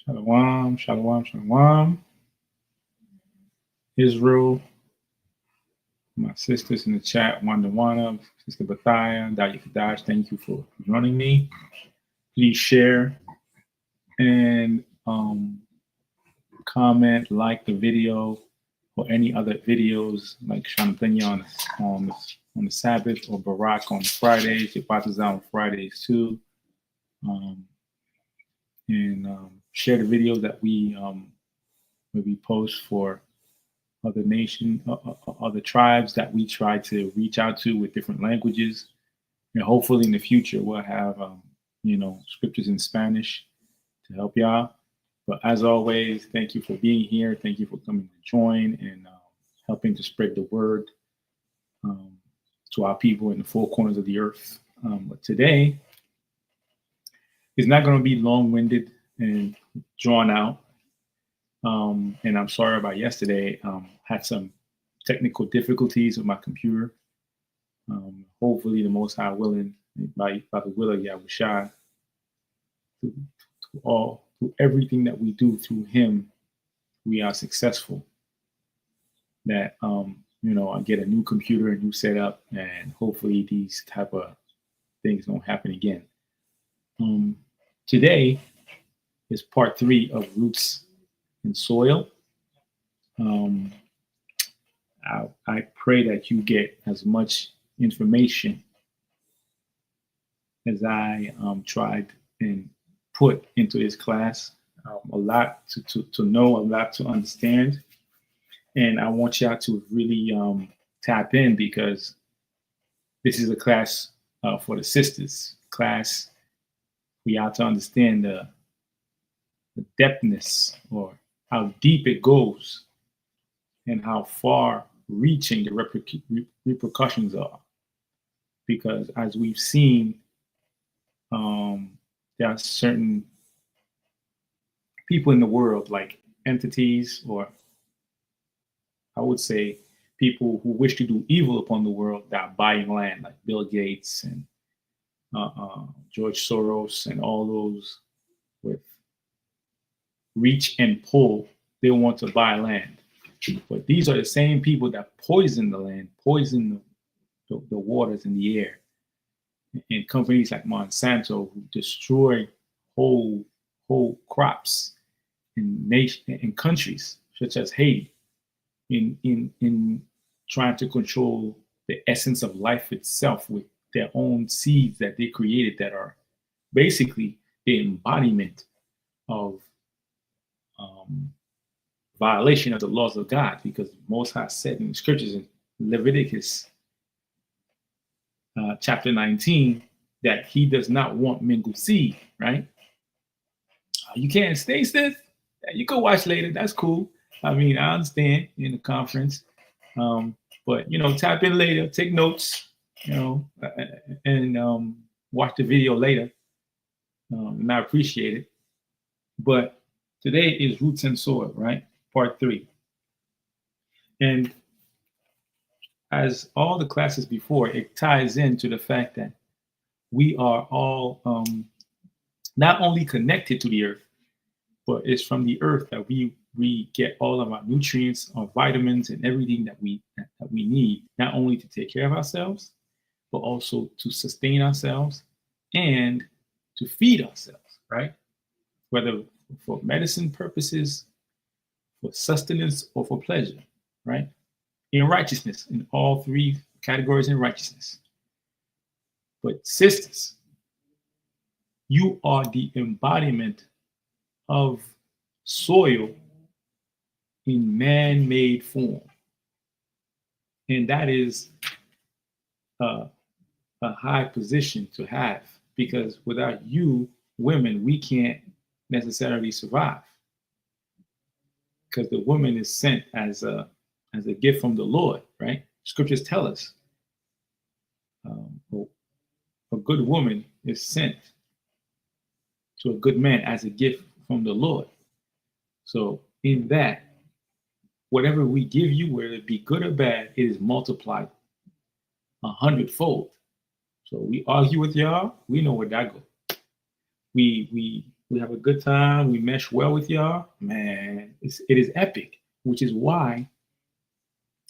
Shalom, shalom, shalom. Israel, my sisters in the chat, Wanda Wana, Sister Bathaya, Daya Kadash, thank you for joining me. Please share and comment, like the video or any other videos like Shantanya on the Sabbath or Barak on Fridays, Yepatazah on Fridays too. And share the videos that we post for other other tribes that we try to reach out to with different languages. And hopefully in the future we'll have scriptures in Spanish to help y'all. But as always, thank you for being here. Thank you for coming to join and helping to spread the word to our people in the four corners of the earth. But today is not going to be long-winded and drawn out. And I'm sorry about yesterday. Had some technical difficulties with my computer. Hopefully, the Most High willing, by the will of Yahushua, through everything that we do through Him, we are successful. That I get a new computer, a new setup, and hopefully these type of things don't happen again. Today is part 3 of Roots and Soil. I pray that you get as much information as I tried and put into this class. A lot to know, a lot to understand. And I want y'all to really tap in, because this is a class for the sisters. Class, we have to understand the depthness, or how deep it goes, and how far reaching the repercussions are. Because as we've seen, there are certain people in the world, like entities, or I would say people who wish to do evil upon the world, that are buying land, like Bill Gates and George Soros and all those with reach and pull. They want to buy land. But these are the same people that poison the land, poison the waters and the air. And companies like Monsanto, who destroy whole crops in countries such as Haiti, in trying to control the essence of life itself with their own seeds that they created, that are basically the embodiment of violation of the laws of God. Because Most High said in the scriptures in Leviticus chapter 19 that He does not want mingled seed, right? You can't stay stiff. You can watch later. That's cool. I mean, I understand in the conference, but tap in later, take notes, and watch the video later. And I appreciate it. But today is Roots and Soil, right? Part 3. And as all the classes before, it ties into the fact that we are all not only connected to the earth, but it's from the earth that we get all of our nutrients, our vitamins, and everything that we need, not only to take care of ourselves, but also to sustain ourselves and to feed ourselves, right? Whether for medicine purposes, for sustenance, or for pleasure, right? In righteousness, in all 3 categories in righteousness. But sisters, you are the embodiment of soil in man-made form. And that is a high position to have, because without you, women, we can't necessarily survive. Because the woman is sent as a gift from the Lord, right? Scriptures tell us a good woman is sent to a good man as a gift from the Lord. So in that, whatever we give you, whether it be good or bad, it is multiplied 100-fold. So we argue with y'all, we know where that goes. We We have a good time. We mesh well with y'all. Man, it is epic, which is why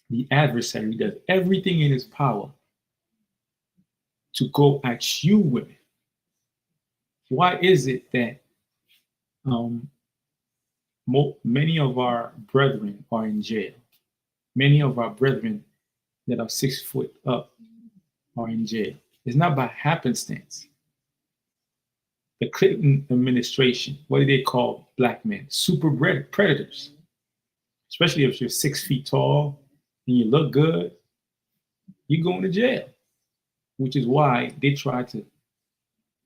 the adversary does everything in his power to go at you women. Why is it that um, many of our brethren are in jail? Many of our brethren that are 6 foot up are in jail. It's not by happenstance. The Clinton administration, what do they call black men? Super predators. Especially if you're 6 feet tall and you look good, you're going to jail. Which is why they try to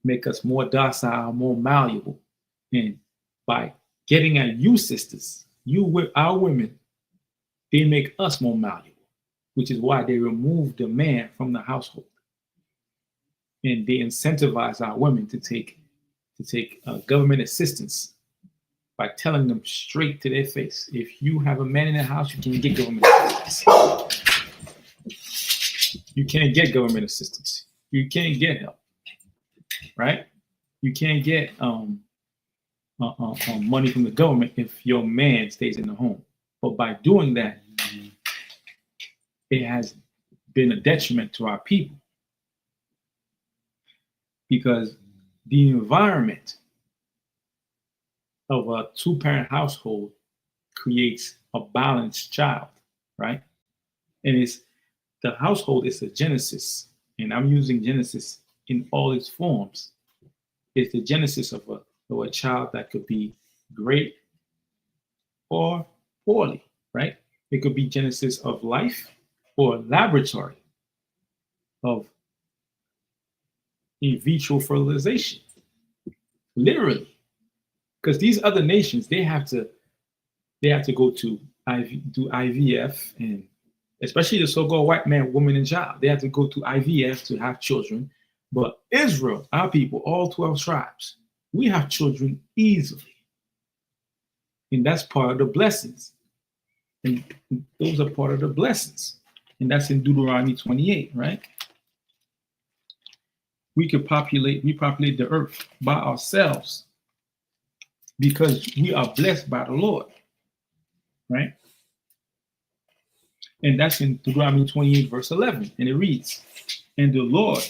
make us more docile, more malleable. And by getting at you sisters, our women, they make us more malleable, which is why they remove the man from the household. And they incentivize our women to take government assistance by telling them straight to their face, if you have a man in the house, you can't get government assistance. You can't get government assistance. You can't get help, right? You can't get money from the government if your man stays in the home. But by doing that, it has been a detriment to our people, because the environment of a two-parent household creates a balanced child, right? And the household is a genesis, and I'm using genesis in all its forms. It's the genesis of a child that could be great or poorly, right? It could be genesis of life or laboratory of in vitro fertilization, literally. Because these other nations, they have to go to do IVF, and especially the so-called white man, woman, and child, they have to go to IVF to have children. But Israel, our people, all 12 tribes, we have children easily. And that's part of the blessings. And those are part of the blessings. And that's in Deuteronomy 28, right? We could repopulate the earth by ourselves because we are blessed by the Lord, right? And that's in Deuteronomy 28, verse 11. And it reads, and the Lord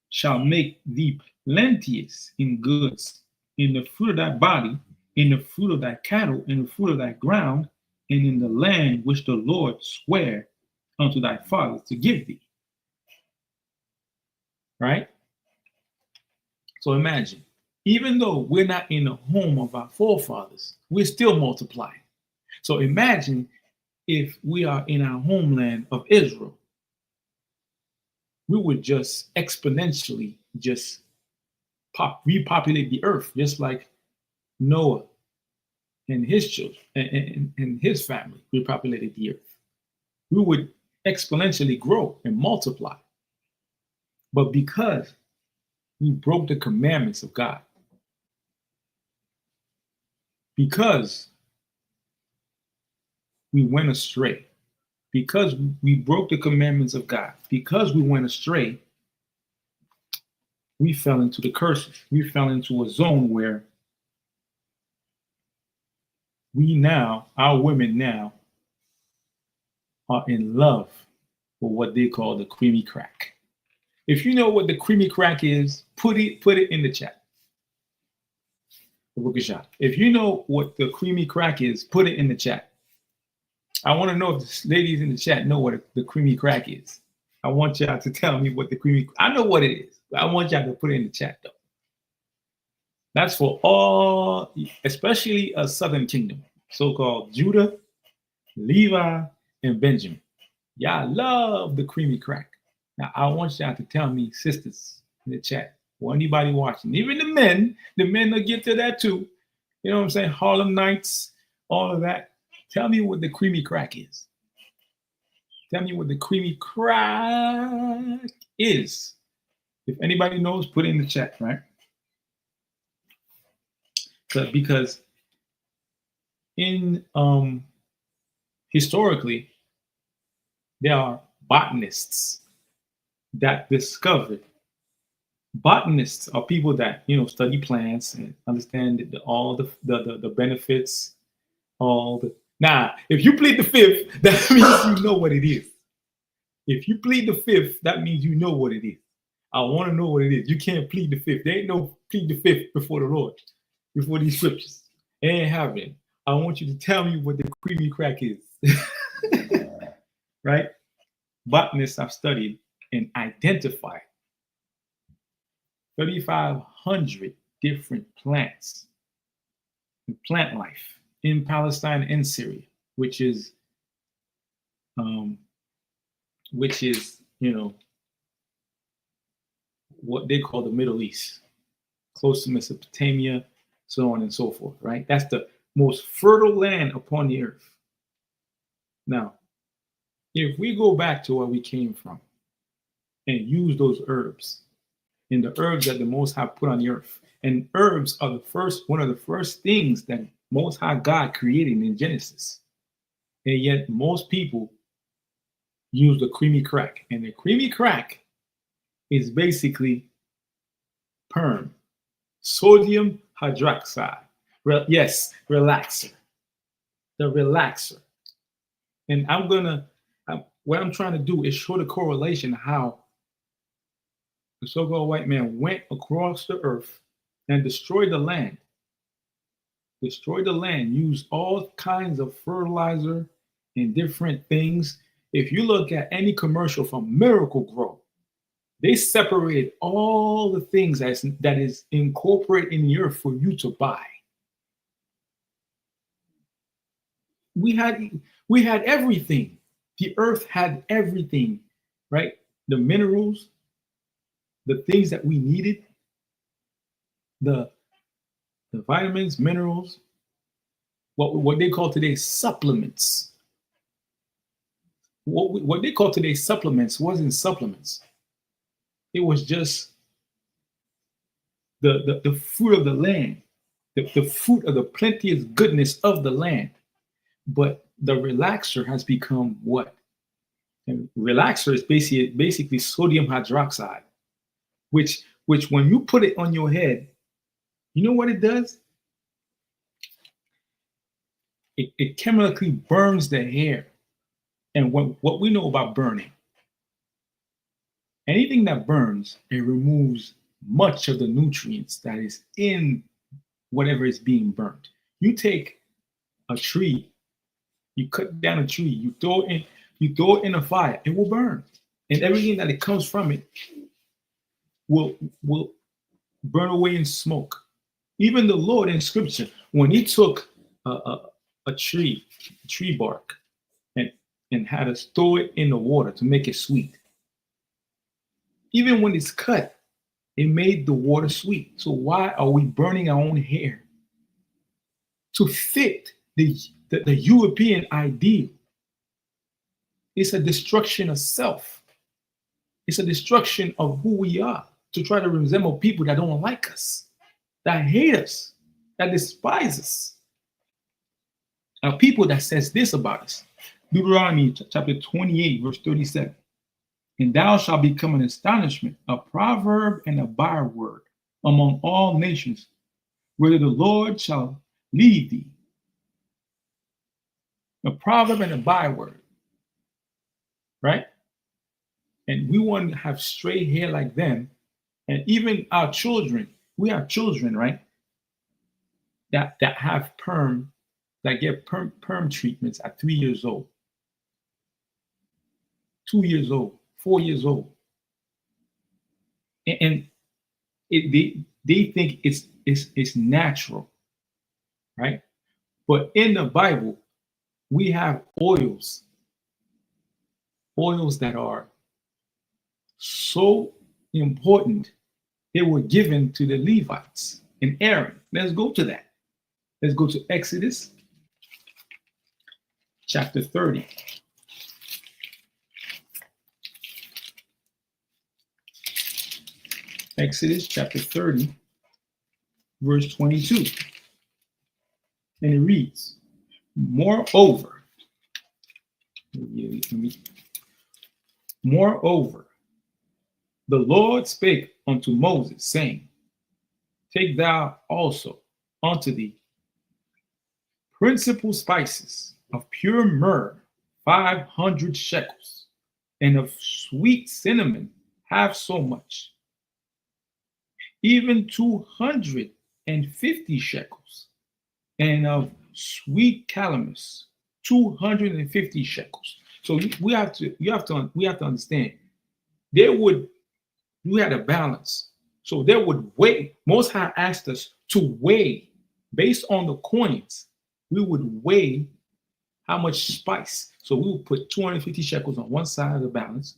shall make thee plenteous in goods, in the fruit of thy body, in the fruit of thy cattle, in the fruit of thy ground, and in the land which the Lord sware unto thy fathers to give thee. Right? So imagine, even though we're not in the home of our forefathers, we're still multiplying. So imagine if we are in our homeland of Israel, we would just exponentially just repopulate the earth, just like Noah and his children and his family repopulated the earth. We would exponentially grow and multiply. But because we broke the commandments of God, because we went astray, because we broke the commandments of God, because we went astray, we fell into the curses. We fell into a zone where our women now are in love with what they call the creamy crack. If you know what the creamy crack is, put it in the chat. If you know what the creamy crack is, put it in the chat. I want to know if the ladies in the chat know what the creamy crack is. I want y'all to tell me what I know what it is, but I want y'all to put it in the chat though. That's for all, especially a Southern Kingdom, so-called Judah, Levi, and Benjamin. Y'all love the creamy crack. Now, I want y'all to tell me, sisters in the chat, or anybody watching, even the men will get to that too. You know what I'm saying? Harlem Nights, all of that. Tell me what the creamy crack is. Tell me what the creamy crack is. If anybody knows, put it in the chat, right? Because in historically, there are botanists that discovered Botanists are people that study plants and understand all the benefits. All the Now, if you plead the fifth, that means you know what it is. If you plead the fifth, that means you know what it is. I want to know what it is. You can't plead the fifth. There ain't no plead the fifth before the Lord, before these scriptures. It ain't happening. I want you to tell me what the creamy crack is. Right? Botanists have studied and identified 3,500 different plants and plant life in Palestine and Syria, which is what they call the Middle East, close to Mesopotamia, so on and so forth, right? That's the most fertile land upon the earth. Now, if we go back to where we came from and use those herbs and the herbs that the Most High put on the earth, and herbs are one of the first things that Most High God created in Genesis, and yet most people use the creamy crack, and the creamy crack is basically perm, sodium hydroxide. Yes, relaxer. The relaxer. And what I'm trying to do is show the correlation how the so-called white man went across the earth and destroyed the land. Used all kinds of fertilizer and different things. If you look at any commercial from Miracle-Gro, they separated all the things that is incorporated in the earth for you to buy. We had everything. The earth had everything, right? The minerals, the things that we needed, the vitamins, minerals, what they call today supplements. What they call today supplements wasn't supplements. It was just the fruit of the land, the fruit of the plenteous goodness of the land. But the relaxer has become what? And relaxer is basically sodium hydroxide, which when you put it on your head, you know what it does? It chemically burns the hair. And what we know about burning, anything that burns, it removes much of the nutrients that is in whatever is being burnt. You take a tree, you cut down a tree, you throw it in a fire, it will burn. And everything that it comes from it will burn away in smoke. Even the Lord in scripture, when he took a tree bark and had us throw it in the water to make it sweet. Even when it's cut, it made the water sweet. So why are we burning our own hair? To fit the European ideal. It's a destruction of self. It's a destruction of who we are, to try to resemble people that don't like us, that hate us, that despise us. Now, people that says this about us. Deuteronomy chapter 28, verse 37. And thou shalt become an astonishment, a proverb and a byword among all nations, whether the Lord shall lead thee. A proverb and a byword, right? And we want to have straight hair like them. And even our children, we have children, right? That have perm, that get perm treatments at 3 years old, 2 years old, 4 years old. And they think it's natural, right? But in the Bible, we have oils that are so important. They were given to the Levites and Aaron. Let's go to that. Let's go to Exodus chapter 30. Exodus chapter 30, verse 22. And it reads, moreover, The Lord spake unto Moses, saying, Take thou also unto thee principal spices of pure myrrh, 500 shekels, and of sweet cinnamon, half so much, even 250 shekels, and of sweet calamus, 250 shekels. So we have to understand there would you had a balance. So there would weigh. Most High asked us to weigh based on the coins. We would weigh how much spice. So we would put 250 shekels on one side of the balance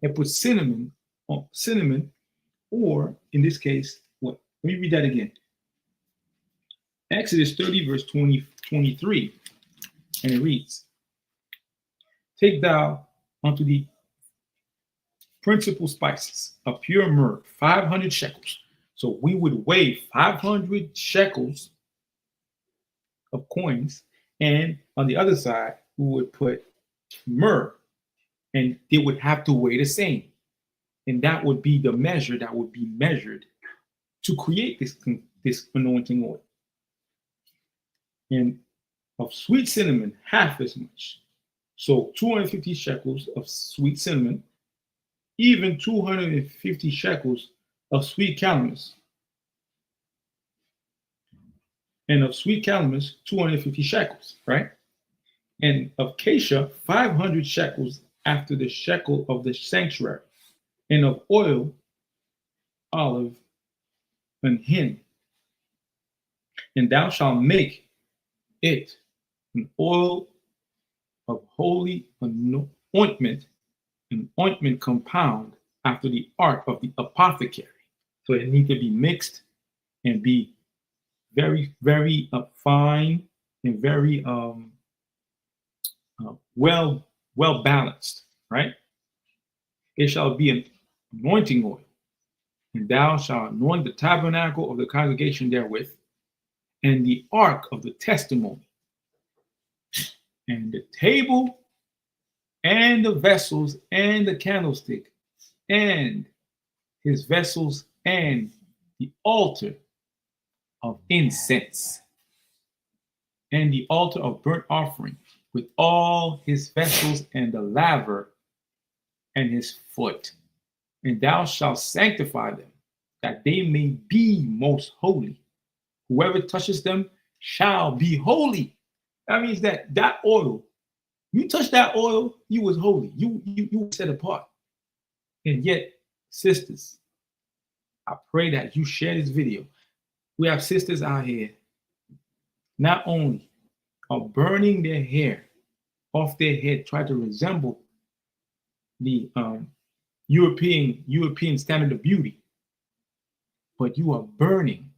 and put cinnamon on cinnamon, or in this case, what? Let me read that again. Exodus 30, verse 23, and it reads, Take thou unto the principal spices of pure myrrh, 500 shekels. So we would weigh 500 shekels of coins, and on the other side, we would put myrrh, and they would have to weigh the same. And that would be the measure that would be measured to create this anointing oil. And of sweet cinnamon, half as much. So 250 shekels of sweet cinnamon, even 250 shekels of sweet calamus. And of sweet calamus, 250 shekels, right? And of cassia, 500 shekels after the shekel of the sanctuary. And of oil, olive, and hin. And thou shalt make it an oil of holy ointment, an ointment compound after the art of the apothecary. So it needs to be mixed and be very, very fine and very well balanced, right? It shall be an anointing oil, and thou shalt anoint the tabernacle of the congregation therewith, and the ark of the testimony, and the table, and the vessels, and the candlestick, and his vessels, and the altar of incense, and the altar of burnt offering, with all his vessels, and the laver, and his foot. And thou shalt sanctify them, that they may be most holy. Whoever touches them shall be holy. That means that oil, you touch that oil, you was holy. You set apart. And yet, sisters, I pray that you share this video. We have sisters out here not only are burning their hair off their head, try to resemble the European standard of beauty, but you are burning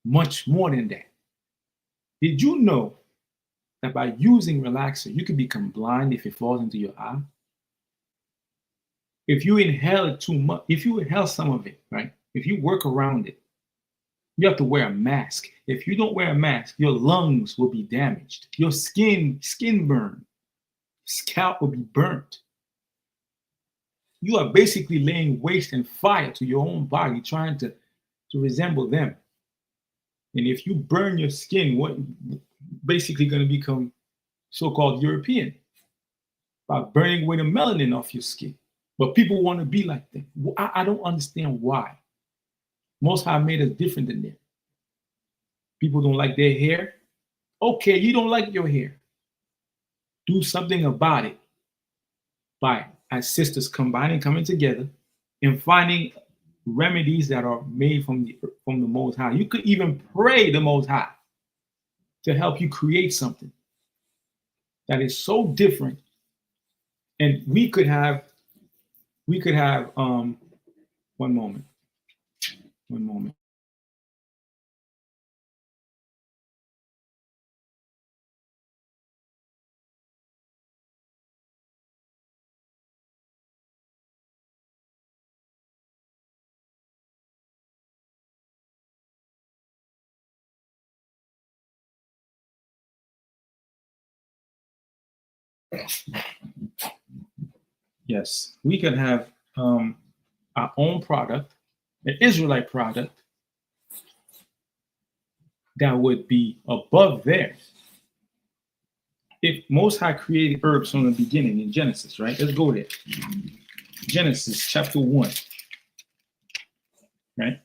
much more than that. Did you know that by using relaxer, you can become blind if it falls into your eye? If you inhale it too much, if you inhale some of it, right? If you work around it, you have to wear a mask. If you don't wear a mask, your lungs will be damaged. Your skin burn. Scalp will be burnt. You are basically laying waste and fire to your own body, trying to resemble them. And if you burn your skin, what basically going to become so-called European by burning away the melanin off your skin. But people want to be like them. I don't understand why. Most High made us different than them. People don't like their hair. Okay, you don't like your hair. Do something about it by, as sisters, coming together and finding remedies that are made from the Most High. You could even pray the Most High to help you create something that is so different. And we could have one moment. Yes, we could have our own product, an Israelite product that would be above theirs. If Most High created herbs from the beginning in Genesis, right? Let's go there. Genesis chapter 1, right?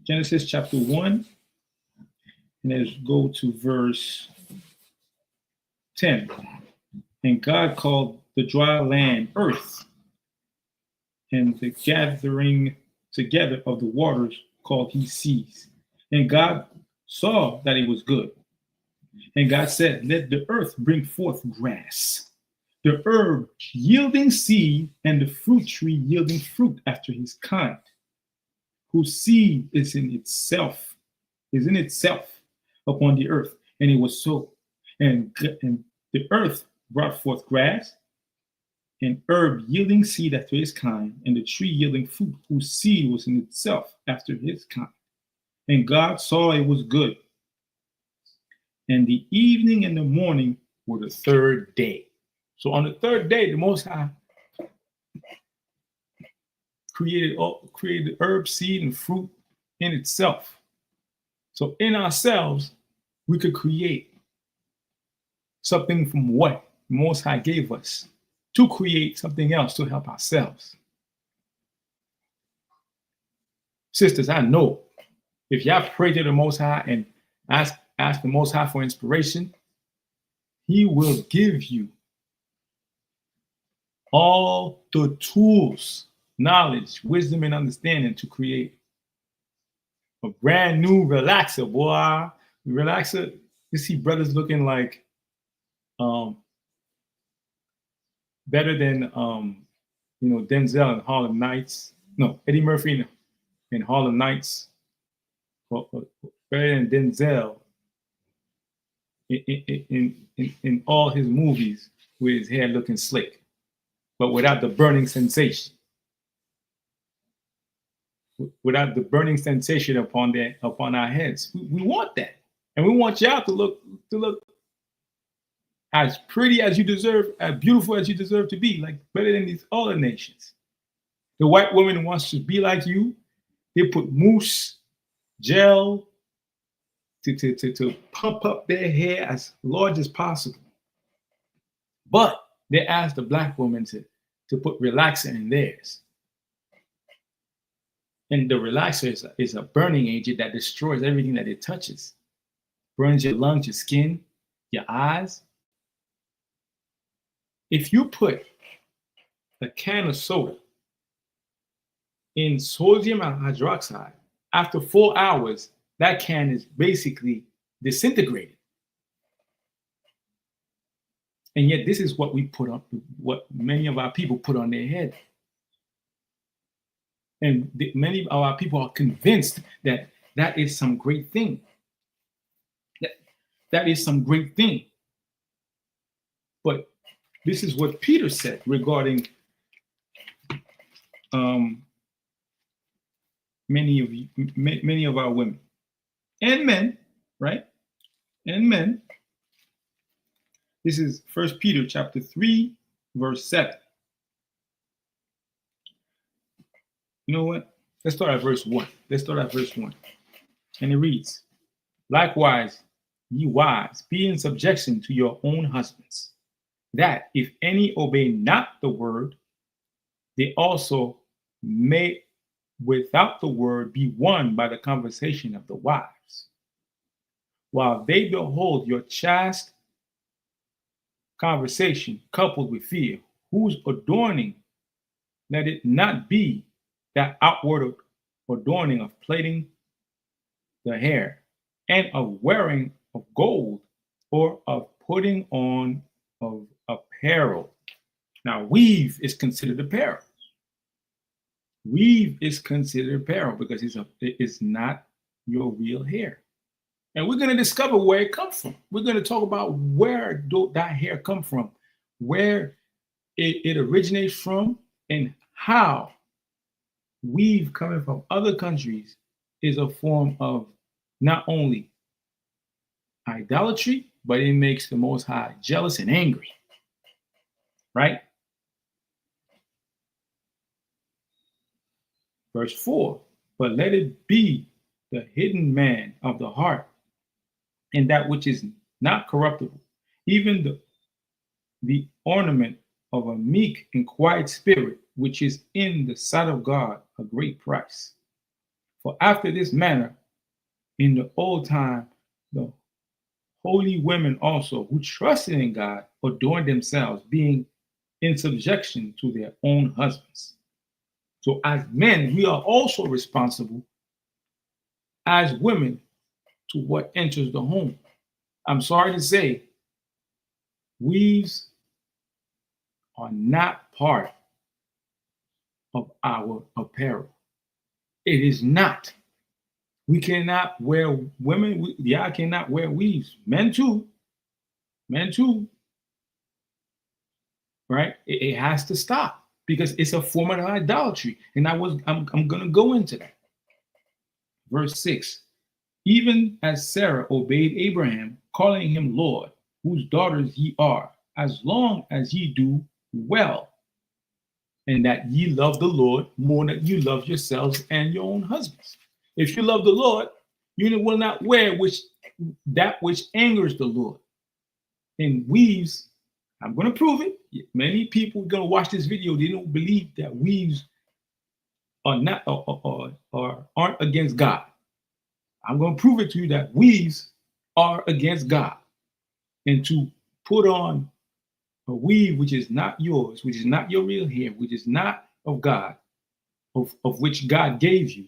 Genesis chapter 1, and let's go to verse 10. And God called the dry land earth, and the gathering together of the waters called he seas. And God saw that it was good. And God said, let the earth bring forth grass, the herb yielding seed, and the fruit tree yielding fruit after his kind, whose seed is in itself upon the earth. And it was so. And the earth brought forth grass, and herb yielding seed after his kind, and the tree yielding fruit, whose seed was in itself after his kind. And God saw it was good. And the evening and the morning were the third day. So on the third day, the Most High created herb, seed, and fruit in itself. So in ourselves, we could create something from what the Most High gave us to create something else to help ourselves. Sisters, I know if y'all pray to the Most High and ask the Most High for inspiration, he will give you all the tools, knowledge, wisdom, and understanding to create a brand new relaxer, boy. Relaxer, you see brothers looking like better than Denzel in Harlem Nights. No, Eddie Murphy in Harlem Nights. Well, better than Denzel in all his movies with his hair looking slick, but without the burning sensation. Without the burning sensation upon our heads. We want that. And we want y'all to look as pretty as you deserve, as beautiful as you deserve to be, like better than these other nations. The white woman wants to be like you. They put mousse, gel to pump up their hair as large as possible. But they ask the black woman to put relaxer in theirs. And the relaxer is a burning agent that destroys everything that it touches. Burns your lungs, your skin, your eyes. If you put a can of soda in sodium hydroxide, after 4 hours, that can is basically disintegrated. And yet this is what we put on, what many of our people put on their head. And many of our people are convinced that that is some great thing. That is some great thing. But this is what Peter said regarding many of our women and men, right? And men. This is 1 Peter chapter 3, verse 7. You know what? Let's start at verse 1. And it reads, likewise, ye wives, be in subjection to your own husbands, that if any obey not the word, they also may without the word be won by the conversation of the wives, while they behold your chaste conversation coupled with fear, whose adorning, let it not be that outward adorning of plaiting the hair and of wearing of gold or of putting on of apparel. Now, weave is considered apparel. Weave is considered apparel because it's not your real hair. And we're going to discover where it comes from. We're going to talk about where that hair comes from, where it originates from, and how weave coming from other countries is a form of not only idolatry, but it makes the Most High jealous and angry. right? Verse 4, but let it be the hidden man of the heart, and that which is not corruptible, even the ornament of a meek and quiet spirit, which is in the sight of God a great price. For after this manner, in the old time, the holy women also, who trusted in God, adorned themselves, being in subjection to their own husbands. So as men, we are also responsible as women to what enters the home. I'm sorry to say, weaves are not part of our apparel. It is not. We cannot wear, women, y'all cannot wear weaves. Men too, right? It has to stop because it's a form of idolatry. And I'm gonna go into that. Verse 6, even as Sarah obeyed Abraham, calling him Lord, whose daughters ye are, as long as ye do well, and that ye love the Lord more than you love yourselves and your own husbands. If you love the Lord, you will not wear that which angers the Lord. And weaves, I'm going to prove it. Many people are going to watch this video. They don't believe that weaves are not or aren't against God. I'm going to prove it to you that weaves are against God. And to put on a weave which is not yours, which is not your real hair, which is not of God, of which God gave you,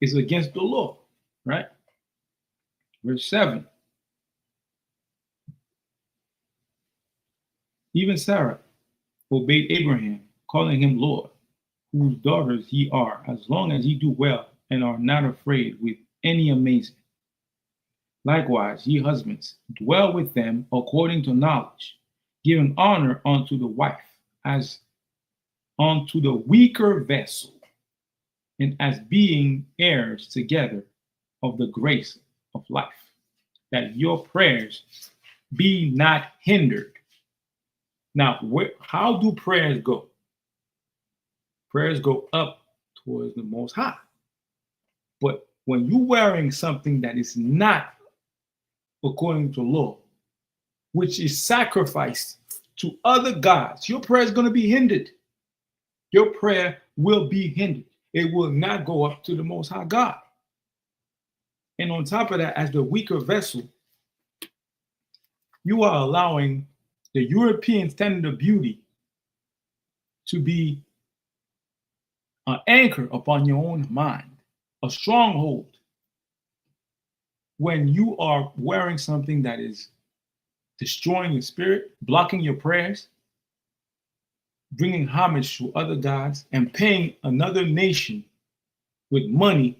is against the law, right? Verse 7. Even Sarah obeyed Abraham, calling him Lord, whose daughters ye are, as long as ye do well and are not afraid with any amazement. Likewise, ye husbands, dwell with them according to knowledge, giving honor unto the wife as unto the weaker vessel, and as being heirs together of the grace of life, that your prayers be not hindered. Now, how do prayers go? Prayers go up towards the Most High. But when you're wearing something that is not according to law, which is sacrificed to other gods, your prayer is going to be hindered. Your prayer will be hindered. It will not go up to the Most High God. And on top of that, as the weaker vessel, you are allowing the European standard of beauty to be an anchor upon your own mind, a stronghold. When you are wearing something that is destroying your spirit, blocking your prayers, bringing homage to other gods, and paying another nation with money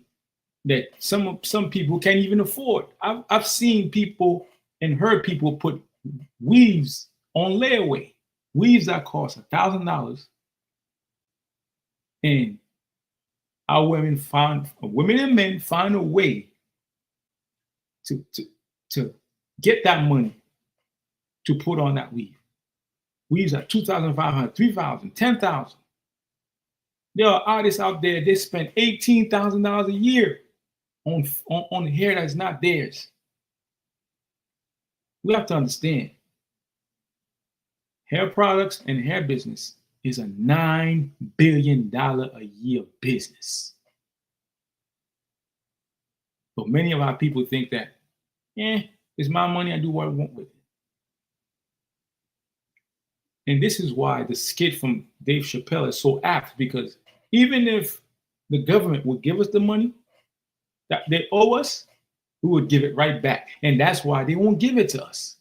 that some people can't even afford. I've seen people and heard people put weaves on layaway, weaves that cost $1,000, and our women and men find a way to get that money to put on that weave. Weaves are $2,500, $3,000, $10,000. There are artists out there, they spend $18,000 a year on hair that's not theirs. We have to understand, hair products and hair business is a $9 billion a year business. But many of our people think that, it's my money, I do what I want with it. And this is why the skit from Dave Chappelle is so apt, because even if the government would give us the money that they owe us, we would give it right back. And that's why they won't give it to us.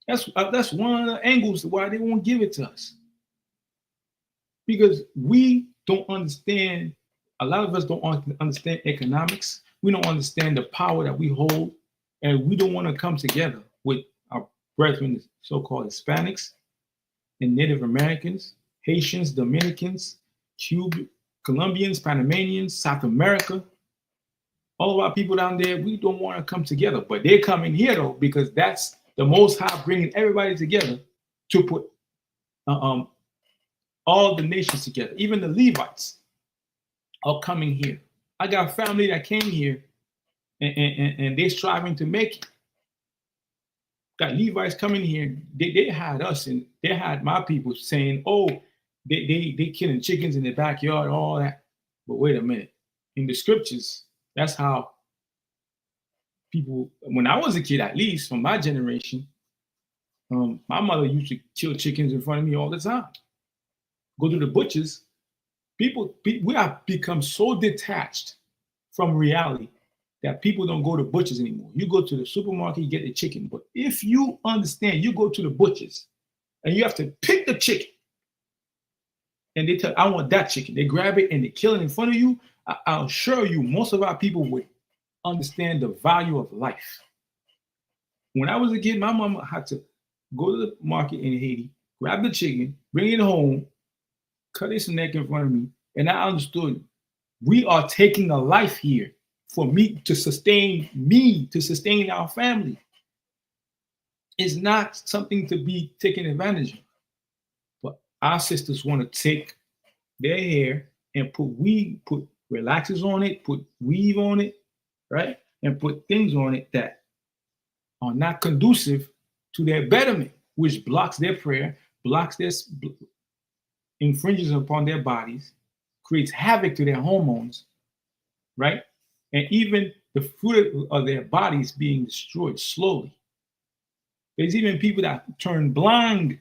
That's one of the angles why they won't give it to us. Because we don't understand, a lot of us don't understand economics. We don't understand the power that we hold. And we don't want to come together with our brethren, so-called Hispanics and Native Americans, Haitians, Dominicans, Colombians, Panamanians, South America. All of our people down there, we don't want to come together. But they're coming here, though, because that's the Most High bringing everybody together to put all the nations together. Even the Levites are coming here. I got a family that came here and they're striving to make it. Got Levites coming here. They had us and they had my people saying, oh, they killing chickens in the backyard, all that. But wait a minute. In the scriptures, that's how people, when I was a kid, at least from my generation, my mother used to kill chickens in front of me all the time. Go to the butchers. We have become so detached from reality that people don't go to butchers anymore. You go to the supermarket, you get the chicken. But if you understand, you go to the butchers and you have to pick the chicken. And they tell, I want that chicken. They grab it and they kill it in front of you. I'll assure you, most of our people would understand the value of life. When I was a kid, my mama had to go to the market in Haiti, grab the chicken, bring it home, cut its neck in front of me. And I understood we are taking a life here for me to sustain our family. It's not something to be taken advantage of. But our sisters want to take their hair and put relaxers on it, put weave on it, right? And put things on it that are not conducive to their betterment, which blocks their prayer, infringes upon their bodies, creates havoc to their hormones, right? And even the fruit of their bodies being destroyed slowly. There's even people that turn blind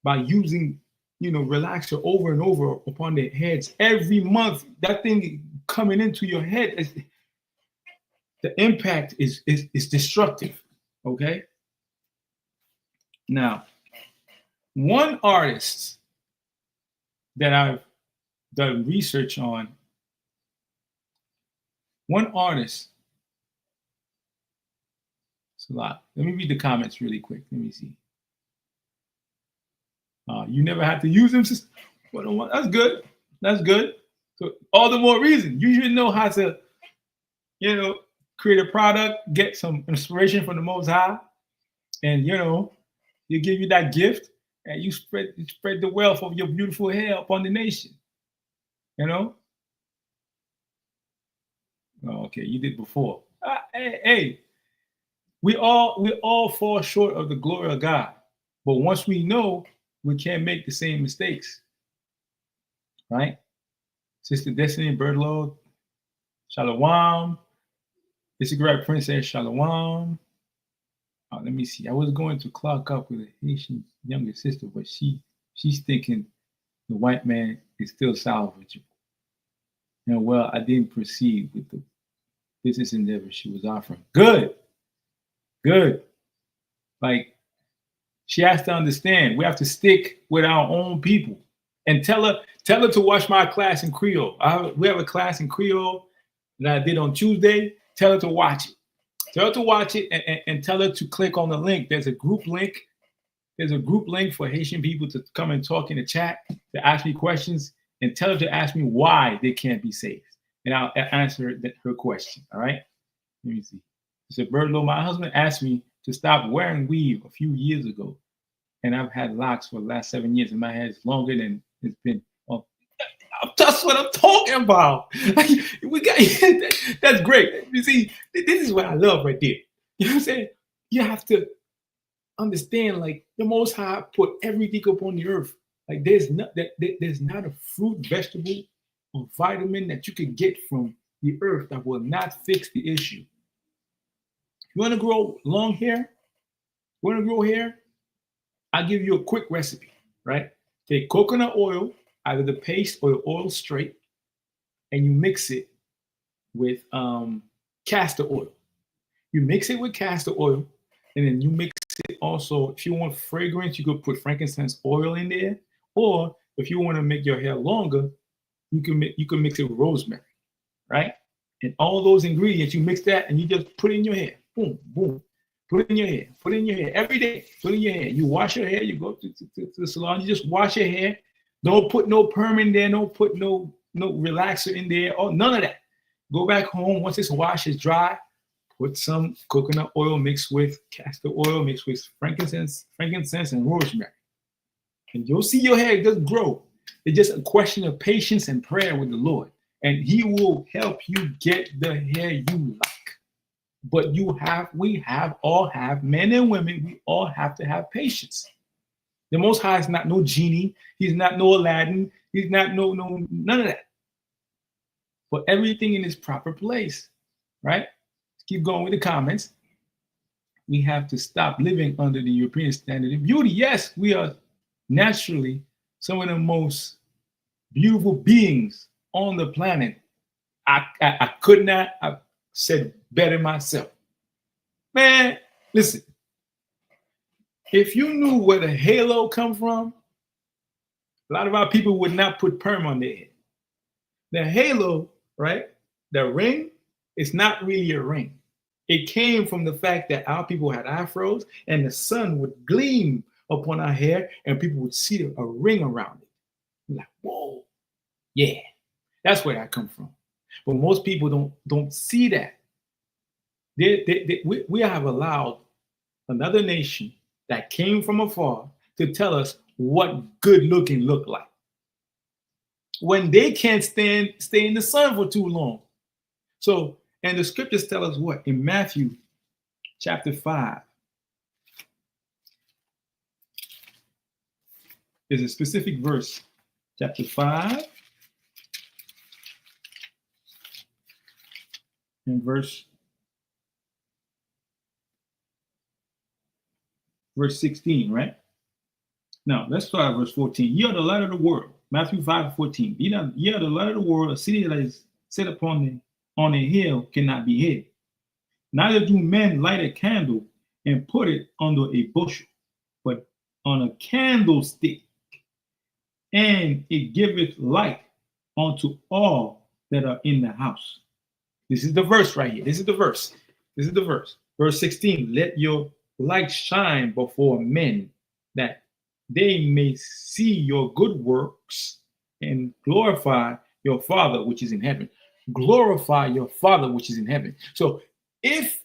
by using, relaxer over and over upon their heads every month. That thing coming into your head, the impact is destructive. Okay. Now, one artist that I've done research on, it's a lot. Let me read the comments really quick. Let me see. You never had to use them. That's good. That's good. So all the more reason. You should know how to, create a product, get some inspiration from the Most High, and you give you that gift, and you spread the wealth of your beautiful hair upon the nation. Oh, okay, you did before. Hey, we all fall short of the glory of God, but once we know, we can't make the same mistakes, right? Sister Destiny Birdlow, Shalom. It's a great princess, Shalom. Let me see. I was going to clock up with a Haitian younger sister, but she's thinking the white man is still salvageable. Well, I didn't proceed with the business endeavor she was offering. Good. Like, she has to understand we have to stick with our own people. And tell her to watch my class in Creole. We have a class in Creole that I did on Tuesday. Tell her to watch it. Tell her to watch it and tell her to click on the link. There's a group link. There's a group link for Haitian people to come and talk in the chat, to ask me questions, and tell her to ask me why they can't be saved. And I'll answer her question. All right? Let me see. She said, Birdlow, my husband asked me to stop wearing weave a few years ago. And I've had locks for the last 7 years, and my hair is longer than it's been. Oh, that's what I'm talking about. That's great. You see, this is what I love right there. You know what I'm saying? You have to understand, like, the Most High put everything upon the earth. Like, there's not a fruit, vegetable, or vitamin that you can get from the earth that will not fix the issue. You want to grow long hair? You want to grow hair? I'll give you a quick recipe, right? Take coconut oil, either the paste or the oil straight, and you mix it with castor oil. You mix it with castor oil, and then you mix it also. If you want fragrance, you could put frankincense oil in there. Or if you want to make your hair longer, you can mix it with rosemary, right? And all those ingredients, you mix that and you just put it in your hair. Boom, boom. Put it in your hair. Put it in your hair every day. Put it in your hair. You wash your hair. You go to the salon. You just wash your hair. Don't put no perm in there. Don't put no relaxer in there. Oh, none of that. Go back home once it's washed, it's dry. put some coconut oil mixed with castor oil, mixed with frankincense and rosemary. And you'll see your hair just grow. It's just a question of patience and prayer with the Lord. And he will help you get the hair you like. But we all have, men and women, we all have to have patience. The Most High is not no genie. He's not no Aladdin. He's not none of that. But everything in its proper place, right? Let's keep going with the comments. We have to stop living under the European standard of beauty. Yes, we are naturally some of the most beautiful beings on the planet. I could not have said better myself. Man, listen. If you knew where the halo come from, a lot of our people would not put perm on their head. The halo, right? The ring, is not really a ring. It came from the fact that our people had afros and the sun would gleam upon our hair and people would see a ring around it. Like, whoa, yeah, that's where that come from. But most people don't see that. We have allowed another nation that came from afar to tell us what good looking look like, when they can't stay in the sun for too long. So, and the scriptures tell us what? In Matthew chapter 5, there's a specific verse, chapter 5, and verse 16, right? Now, let's start at verse 14. Ye are the light of the world. Matthew 5:14. Ye are the light of the world. A city that is set on a hill cannot be hid. Neither do men light a candle and put it under a bushel, but on a candlestick, and it giveth light unto all that are in the house. This is the verse right here. This is the verse. Verse 16. Let your light shine before men, that they may see your good works and glorify your Father which is in heaven. Glorify your Father which is in heaven. So if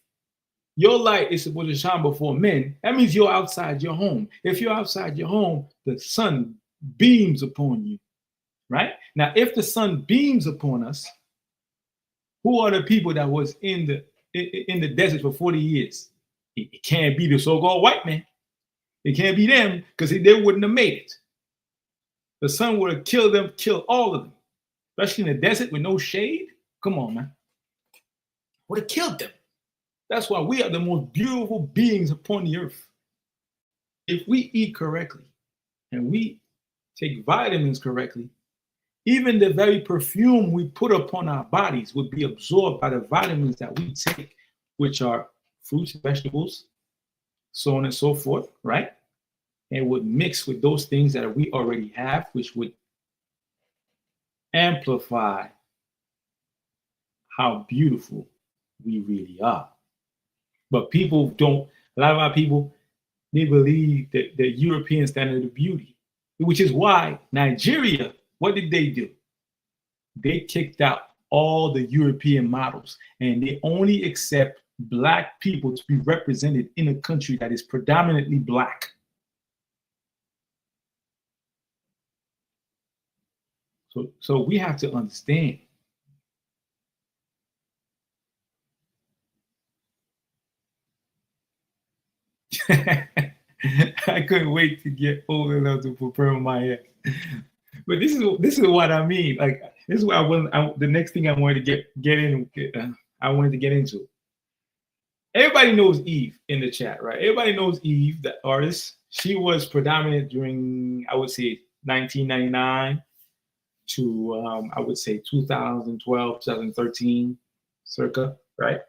your light is supposed to shine before men, that means you're outside your home. If you're outside your home, the sun beams upon you, right? Now, if the sun beams upon us, who are the people that was in the desert for 40 years? It can't be the so-called white man. It can't be them, because they wouldn't have made it. The sun would have killed all of them, especially in the desert with no shade. Come on, man. Would have killed them. That's why we are the most beautiful beings upon the earth. If we eat correctly and we take vitamins correctly, even the very perfume we put upon our bodies would be absorbed by the vitamins that we take, which are fruits, vegetables, so on and so forth, right? And would mix with those things that we already have, which would amplify how beautiful we really are. But people don't, a lot of our people, they believe that the European standard of beauty, which is why Nigeria, what did they do? They kicked out all the European models, and they only accept Black people to be represented in a country that is predominantly Black. So we have to understand. I couldn't wait to get old enough to put perm in my hair. But this is what I mean. Like, this is what the next thing I wanted to get into. Everybody knows Eve in the chat, right? Everybody knows Eve, the artist. She was predominant during, I would say, 1999 to I would say 2012, 2013, circa, right?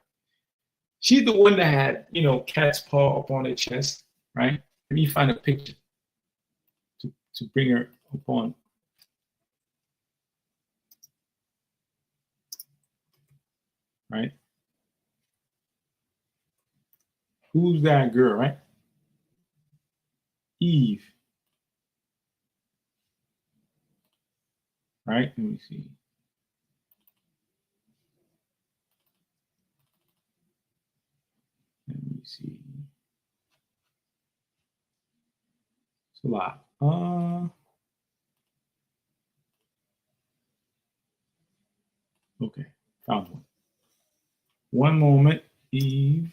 She's the one that had, cat's paw up on her chest, right? Let me find a picture to bring her upon. Right? Who's that girl, right? Eve. Right? Let me see. see. It's a lot. Okay, found one. One moment, Eve.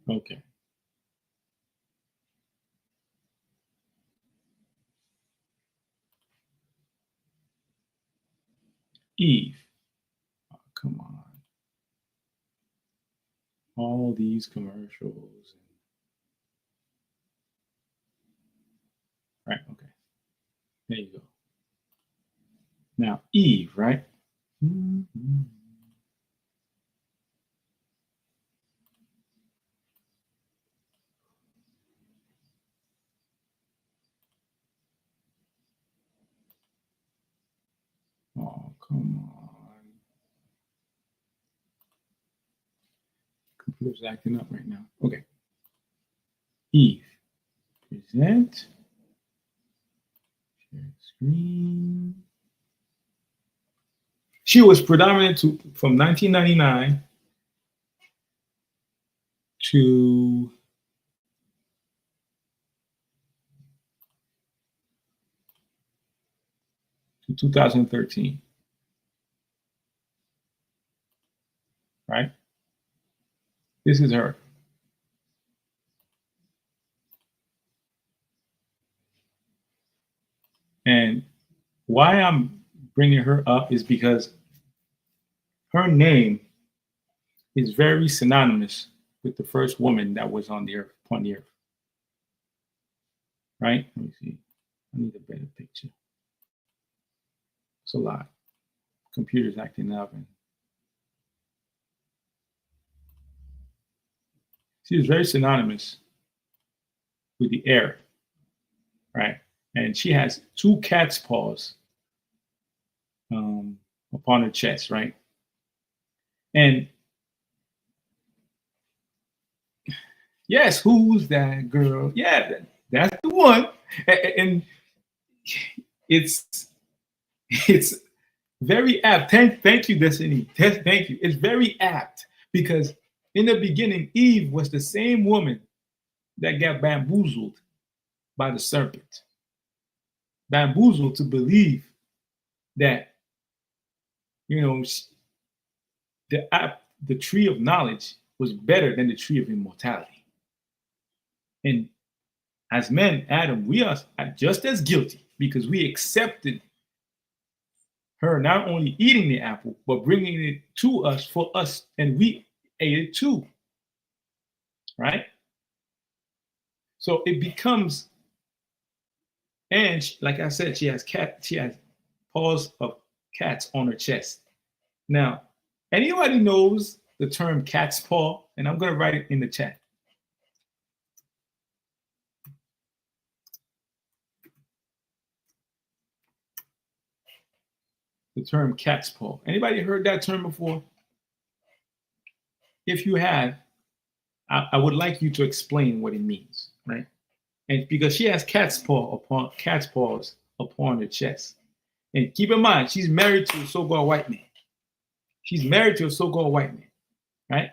Okay. Eve. Oh, come on. All these commercials. Right, okay. There you go. Now, Eve, right? Mm-hmm. Oh, come on. Computer's acting up right now. Okay. Eve. Present. Share screen. She was predominant from 1999 to 2013. Right? This is her. And why I'm bringing her up is because her name is very synonymous with the first woman that was on the earth, upon the earth. Right? Let me see. I need a better picture. It's a lot. Computer's acting up. And she is very synonymous with the air. Right? And she has two cat's paws upon her chest, right? And yes, who's that girl? Yeah, that's the one. And it's very apt. Thank you, Destiny. Thank you. It's very apt because in the beginning, Eve was the same woman that got bamboozled by the serpent, bamboozled to believe that the tree of knowledge was better than the tree of immortality. And as men, Adam, we are just as guilty because we accepted her not only eating the apple, but bringing it to us for us, and we ate it too. Right? So it becomes, and like I said, she has paws of cats on her chest. Now, anybody knows the term cat's paw? And I'm going to write it in the chat. The term cat's paw. Anybody heard that term before? If you have, I would like you to explain what it means, right? And because she has cat's paws upon her chest. And keep in mind, she's married to a so-called white man. She's married to a so-called white man, right?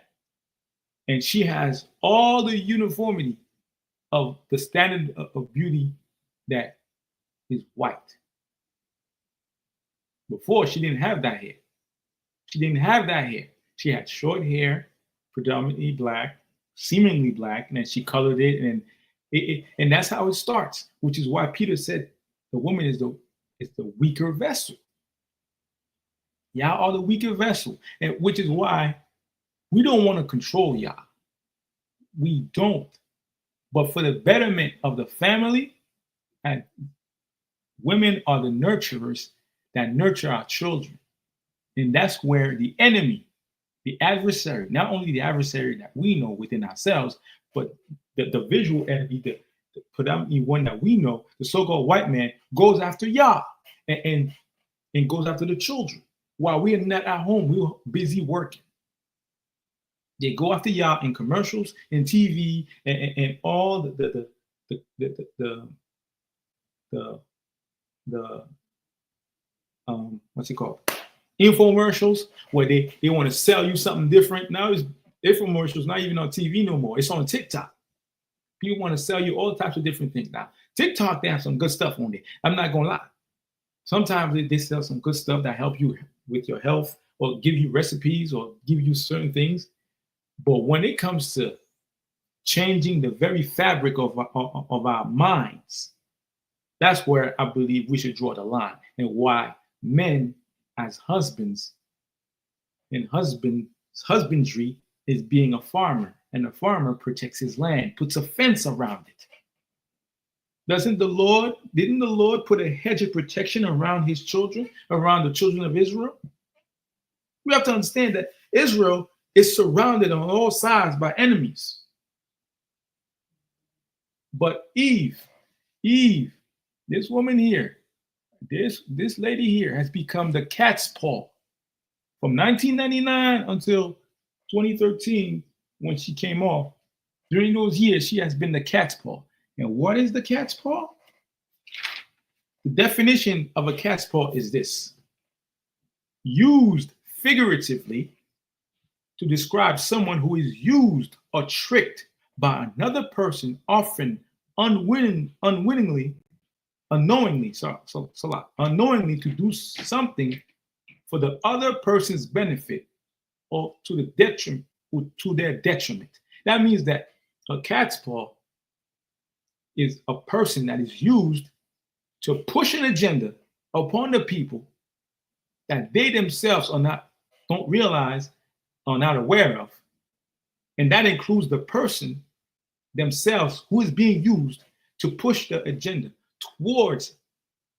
And she has all the uniformity of the standard of beauty that is white. Before, she didn't have that hair. She didn't have that hair. She had short hair, predominantly black, seemingly black, and then she colored it, and that's how it starts. Which is why Peter said the woman is the weaker vessel. Y'all are the weaker vessel, and which is why we don't want to control y'all. We don't. But for the betterment of the family, and women are the nurturers that nurture our children. And that's where the enemy, the adversary, not only the adversary that we know within ourselves, but the visual enemy, the predominantly one that we know, the so-called white man, goes after y'all and goes after the children. While we are not at home, we're busy working. They go after y'all in commercials, in TV, and all the what's it called? Infomercials, where they want to sell you something different. Now it's infomercials not even on TV no more. It's on TikTok. People want to sell you all types of different things now. TikTok, they have some good stuff on there. I'm not gonna lie. Sometimes they sell some good stuff that help you with your health or give you recipes or give you certain things. But when it comes to changing the very fabric of our minds, that's where I believe we should draw the line, and why men as husbands and husbandry is being a farmer, and a farmer protects his land, puts a fence around it. Didn't the Lord put a hedge of protection around his children, around the children of Israel? We have to understand that Israel is surrounded on all sides by enemies. But Eve, this woman here, this lady here has become the cat's paw. From 1999 until 2013, when she came off, during those years, she has been the cat's paw. And what is the cat's paw? The definition of a cat's paw is this: used figuratively to describe someone who is used or tricked by another person, often unknowingly to do something for the other person's benefit or to their detriment. That means that a cat's paw is a person that is used to push an agenda upon the people that they themselves don't realize, are not aware of. And that includes the person themselves who is being used to push the agenda towards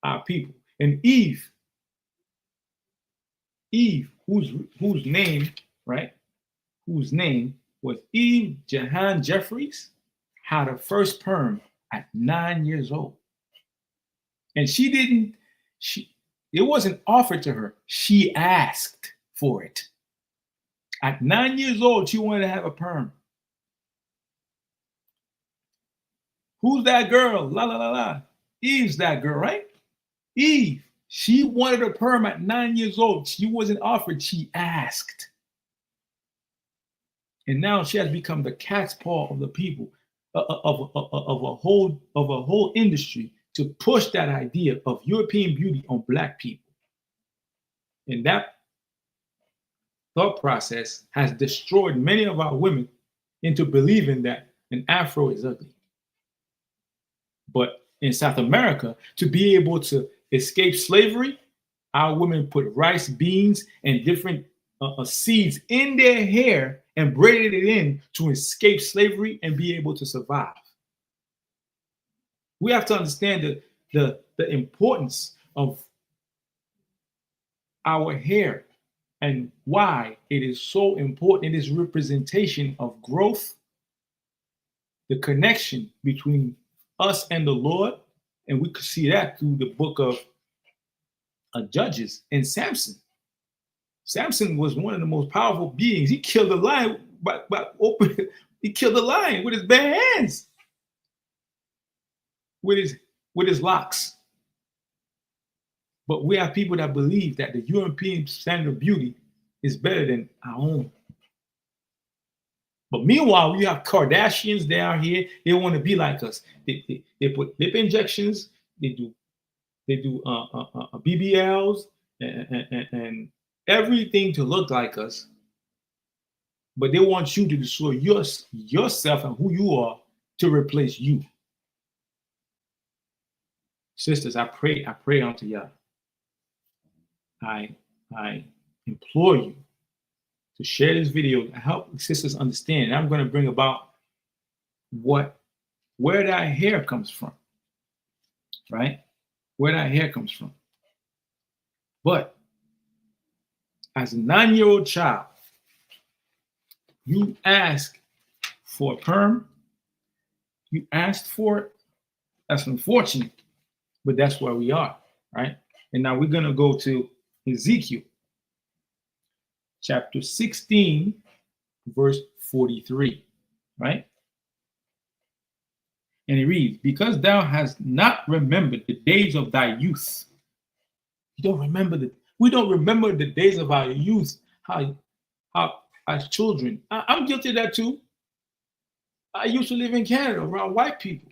our people. And Eve, whose name was Eve Jahan Jeffries, had her first perm at 9 years old. And it wasn't offered to her. She asked for it. At 9 years old, she wanted to have a perm. Who's that girl? La la la la. Eve's that girl, right? Eve. She wanted a perm at 9 years old. She wasn't offered. She asked. And now she has become the cat's paw of the people, of a whole industry to push that idea of European beauty on Black people. And that thought process has destroyed many of our women into believing that an Afro is ugly. But in South America, to be able to escape slavery, our women put rice, beans, and different seeds in their hair and braided it in to escape slavery and be able to survive. We have to understand the importance of our hair and why it is so important. It is representation of growth, the connection between us and the Lord. And we could see that through the book of Judges and Samson. Samson was one of the most powerful beings. He killed a lion he killed a lion with his bare hands, with his locks. But we have people that believe that the European standard of beauty is better than our own. But meanwhile, we have Kardashians down here. They want to be like us. They put lip injections. They do BBLs and everything to look like us. But they want you to destroy yourself and who you are to replace you. Sisters, I pray unto y'all. I implore you to share this video to help sisters understand. And I'm going to bring about where that hair comes from, right? Where that hair comes from. But as a 9-year-old child, you ask for a perm, you asked for it. That's unfortunate, but that's where we are, right? And now we're going to go to Ezekiel chapter 16, verse 43, right? And it reads, because thou hast not remembered the days of thy youth. You don't remember we don't remember the days of our youth, how as children. I'm guilty of that too. I used to live in Canada around white people.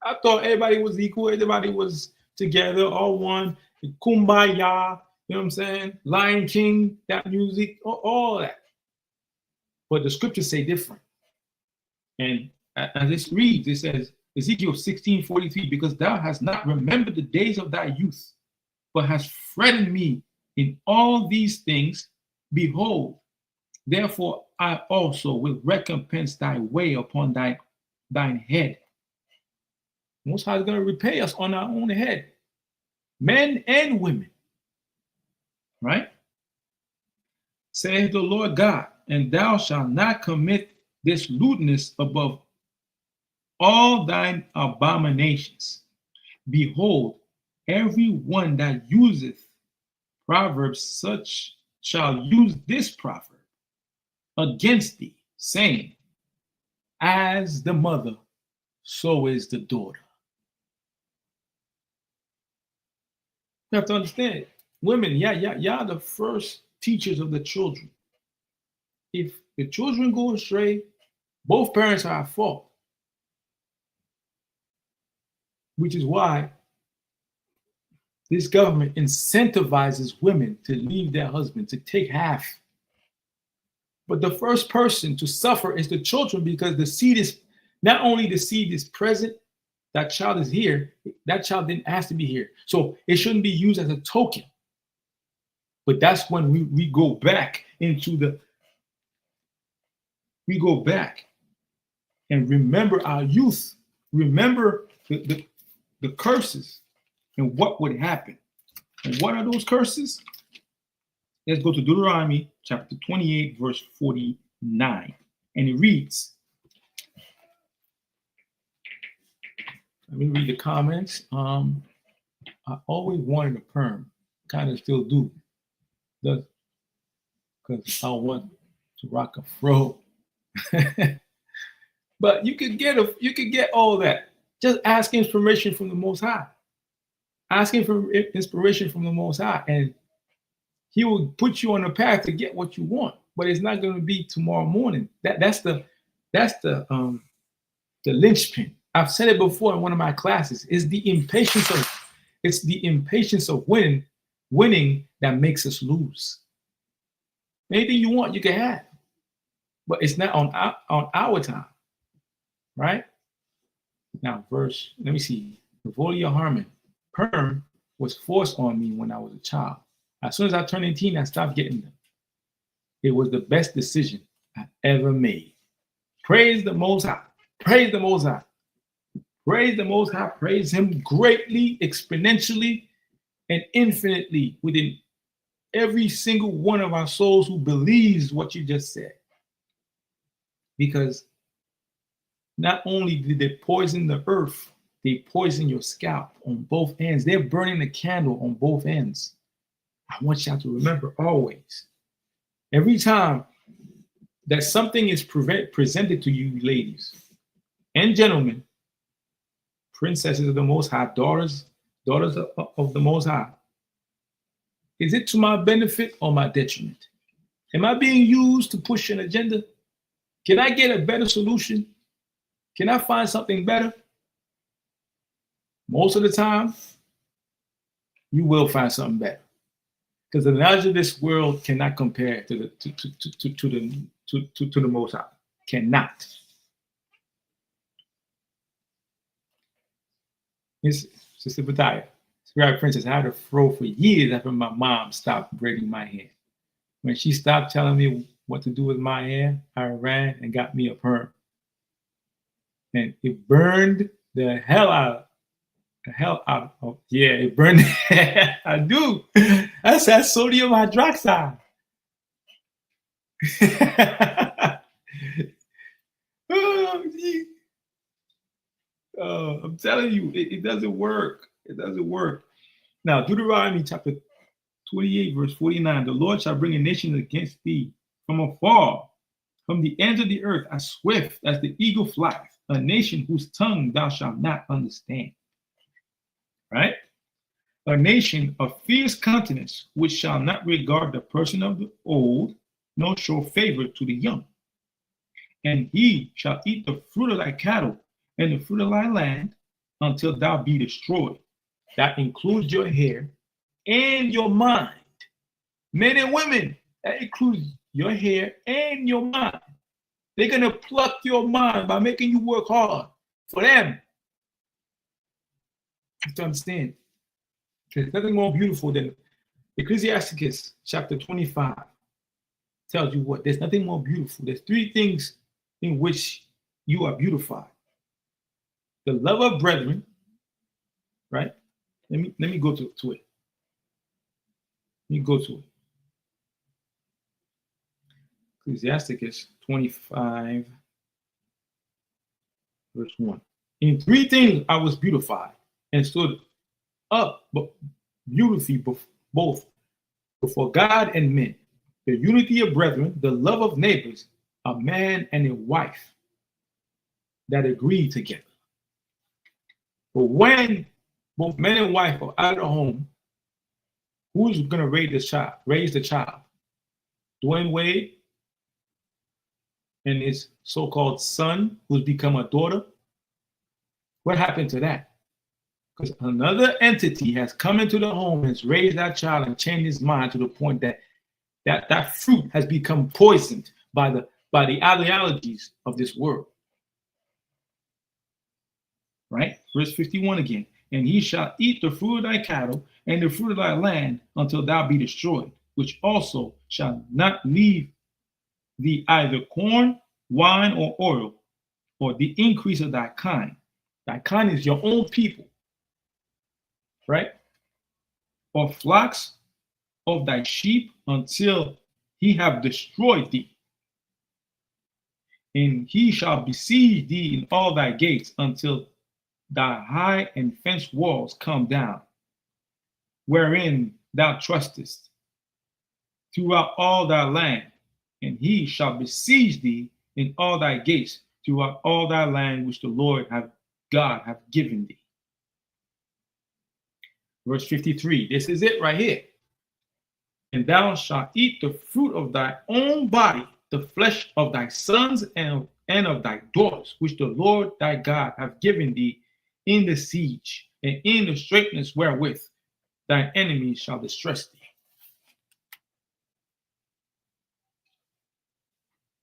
I thought everybody was equal, everybody was together, all one, kumbaya, you know what I'm saying? Lion King, that music, all that. But the scriptures say different. And as this reads, it says, Ezekiel 16:43, because thou hast not remembered the days of thy youth, but hast fretted me in all these things, behold, therefore I also will recompense thy way upon thine head. Most High is going to repay us on our own head, men and women, right? Saith the Lord God, and thou shalt not commit this lewdness above all thine abominations. Behold, every one that useth proverbs such shall use this proverb against thee, saying, as the mother, so is the daughter. You have to understand, women, y'all the first teachers of the children. If the children go astray, both parents are at fault. Which is why this government incentivizes women to leave their husband, to take half. But the first person to suffer is the children, because the seed is, not only the seed is present, that child is here, that child didn't ask to be here. So it shouldn't be used as a token. But that's when we go back into we go back and remember our youth, remember the curses and what would happen. And what are those curses? Let's go to Deuteronomy chapter 28, verse 49. And it reads, let me read the comments. I always wanted a perm, kind of still do, because I want to rock a fro. But you could get all that. Just ask inspiration from the Most High. Asking for inspiration from the Most High, and He will put you on a path to get what you want. But it's not going to be tomorrow morning. That's the linchpin. I've said it before in one of my classes. It's the impatience of winning that makes us lose. Anything you want, you can have, but it's not on our time, right? Now, let me see. Revolia Harmon, perm was forced on me when I was a child. As soon as I turned 18, I stopped getting them. It was the best decision I ever made. Praise the Most High. Praise the Most High. Praise the Most High. Praise Him greatly, exponentially, and infinitely within every single one of our souls who believes what you just said. Because not only did they poison the earth, they poison your scalp on both ends. They're burning the candle on both ends. I want y'all to remember always, every time that something is presented to you, ladies and gentlemen, princesses of the Most High, daughters of the Most High, is it to my benefit or my detriment? Am I being used to push an agenda? Can I get a better solution? Can I find something better? Most of the time, you will find something better, because the knowledge of this world cannot compare to the Most High. Cannot. It's Sister Bethia, Scribe Princess, I had a fro for years after my mom stopped braiding my hair. When she stopped telling me what to do with my hair, I ran and got me a perm. And it burned the hell out of, it burned. I do. That's that sodium hydroxide. I'm telling you, it doesn't work. It doesn't work. Now, Deuteronomy chapter 28, verse 49, the Lord shall bring a nation against thee from afar, from the ends of the earth, as swift as the eagle flieth, a nation whose tongue thou shalt not understand. Right? A nation of fierce countenance, which shall not regard the person of the old, nor show favor to the young. And he shall eat the fruit of thy cattle and the fruit of thy land until thou be destroyed. That includes your hair and your mind. Men and women, that includes your hair and your mind. They're going to pluck your mind by making you work hard for them. You have to understand. There's nothing more beautiful than Ecclesiasticus chapter 25 tells you what. There's nothing more beautiful. There's three things in which you are beautified. The love of brethren, right? Let me go to it. Let me go to it. Ecclesiasticus 25, verse 1. In three things I was beautified and stood up beautifully both before God and men. The unity of brethren, the love of neighbors, a man and a wife that agree together. But when both men and wife are out of the home, who's going to raise the child? Dwayne Wade and his so-called son, who's become a daughter. What happened to that? Because another entity has come into the home, has raised that child and changed his mind to the point that fruit has become poisoned by the ideologies of this world. Right? Verse 51 again. And he shall eat the fruit of thy cattle and the fruit of thy land until thou be destroyed, which also shall not leave thee either corn, wine, or oil, or the increase of thy kind. Thy kind is your own people. Right? Or flocks of thy sheep until he have destroyed thee. And he shall besiege thee in all thy gates until thy high and fenced walls come down, wherein thou trustest, throughout all thy land. And he shall besiege thee in all thy gates throughout all thy land, which the Lord God hath given thee. Verse 53, this is it right here. And thou shalt eat the fruit of thy own body, the flesh of thy sons and of thy daughters, which the Lord thy God hath given thee in the siege, and in the straitness wherewith thine enemies shall distress thee.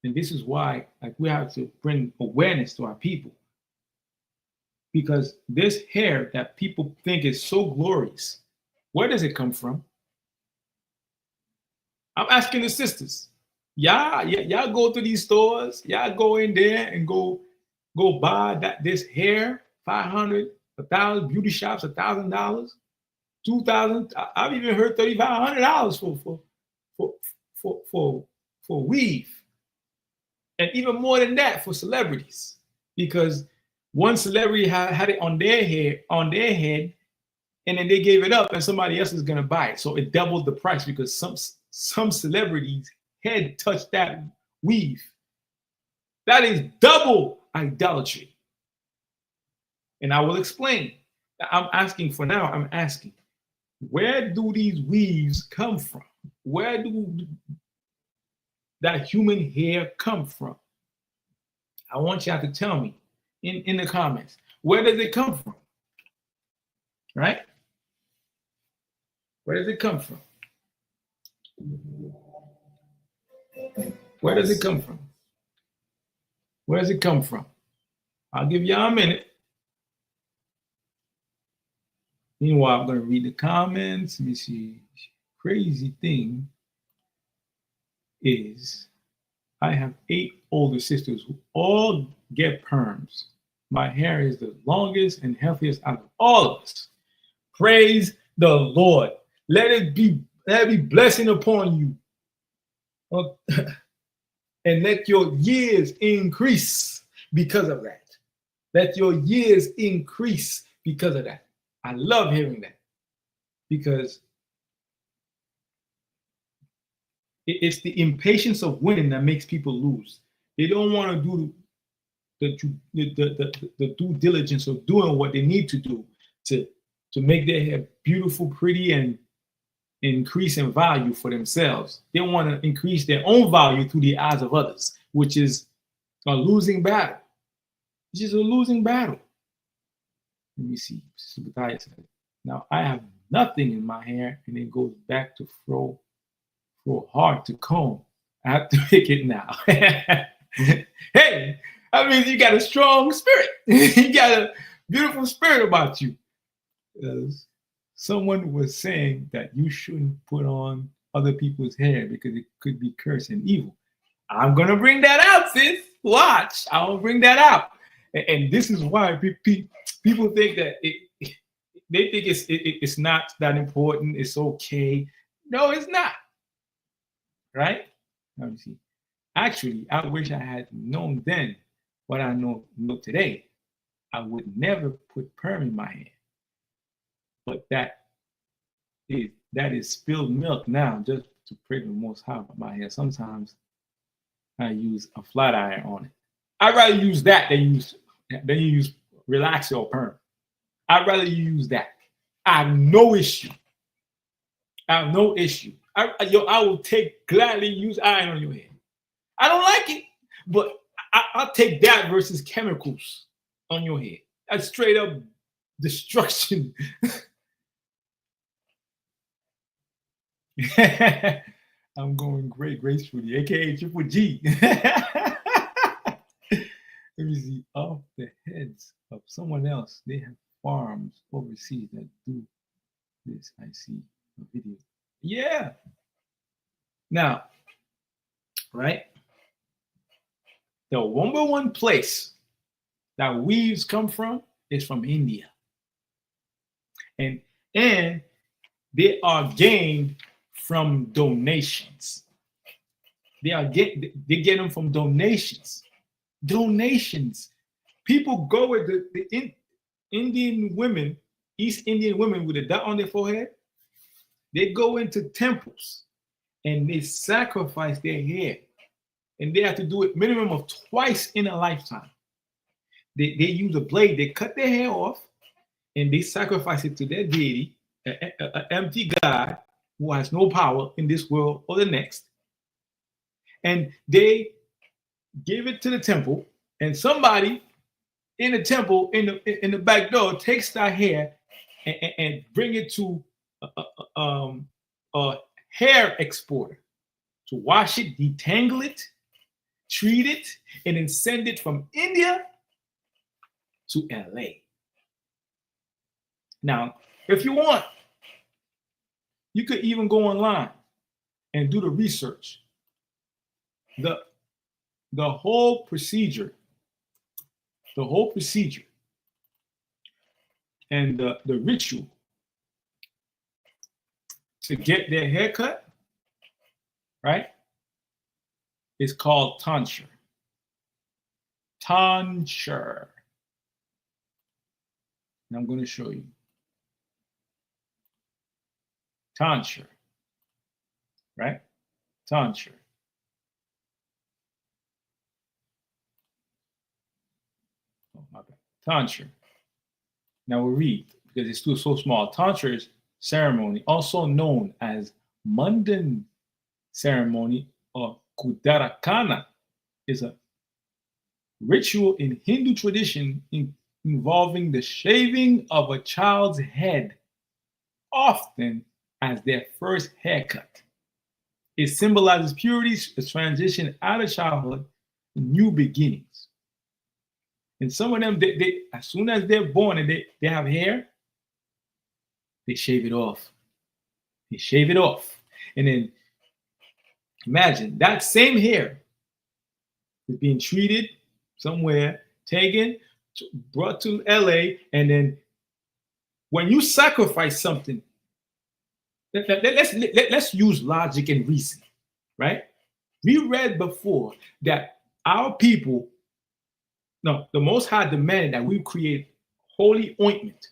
And this is why we have to bring awareness to our people. Because this hair that people think is so glorious, where does it come from? I'm asking the sisters. Y'all go to these stores, y'all go in there and go buy this hair, $500, $1,000, beauty shops, $1,000, $2,000. I've even heard $3,500 for weave. And even more than that for celebrities, because one celebrity had it on their head, and then they gave it up, and somebody else is going to buy it. So it doubled the price because some celebrities' head touched that weave. That is double idolatry. And I will explain. I'm asking, where do these weaves come from? Where do that human hair come from? I want y'all to tell me in the comments. Where does it come from? Right? Where does it come from? Where does it come from? Where does it come from? I'll give y'all a minute. Meanwhile, I'm going to read the comments. Let me see. Crazy thing is I have 8 older sisters who all get perms. My hair is the longest and healthiest out of all of us. Praise the Lord. Let it be blessing upon you. And let your years increase because of that. Let your years increase because of that. I love hearing that, because it's the impatience of winning that makes people lose. They don't want to do the due diligence of doing what they need to do to make their hair beautiful, pretty, and increase in value for themselves. They want to increase their own value through the eyes of others, which is a losing battle. Which is a losing battle. Let me see. Now I have nothing in my hair, and it goes back to fro hard to comb. I have to pick it now. Hey, that means you got a strong spirit. You got a beautiful spirit about you. Someone was saying that you shouldn't put on other people's hair because it could be cursed and evil. I'm gonna bring that out, sis. Watch, I'll bring that out. And this is why people think that they think it's not that important. It's okay. No, it's not. Right? Let me see. Actually, I wish I had known then what I know today. I would never put perm in my hair. But that is spilled milk now, just to pray to the Most High about my hair. Sometimes I use a flat iron on it. I'd rather use that than you use relaxer or perm. I'd rather you use that. I have no issue. I have no issue. I will gladly use iron on your head. I don't like it, but I'll take that versus chemicals on your head. That's straight up destruction. I'm going great gracefully, aka Triple G. Let me see. Off the heads of someone else. They have farms overseas that do this. I see a video. Yeah. Now, right? The number one place that weaves come from is from India. And they are gained from donations. They get them from donations. Donations. People go with the Indian women, East Indian women with a dot on their forehead. They go into temples and they sacrifice their hair. And they have to do it minimum of twice in a lifetime. They use a blade, they cut their hair off, and they sacrifice it to their deity, an empty God who has no power in this world or the next. And they give it to the temple, and somebody in the temple, in the back door, takes that hair and bring it to a hair exporter to wash it, detangle it, treat it, and then send it from India to LA. Now, if you want, you could even go online and do the research. The whole procedure, and the ritual to get their haircut, right, is called tonsure. Tonsure. And I'm going to show you. Tonsure. Right? Tonsure. Oh, my bad. Tonsure. Now we'll read, because it's still so small. Tonsure is ceremony, also known as Mundan ceremony or Kudarakana, is a ritual in Hindu tradition involving the shaving of a child's head, often as their first haircut. It symbolizes purity, a transition out of childhood, new beginnings. And some of them, they as soon as they're born and they have hair, they shave it off. They shave it off. And then imagine that same hair is being treated somewhere, taken, brought to LA, and then when you sacrifice something, let's use logic and reason, right? We read before that our people, no, the Most High demanded that we create holy ointment,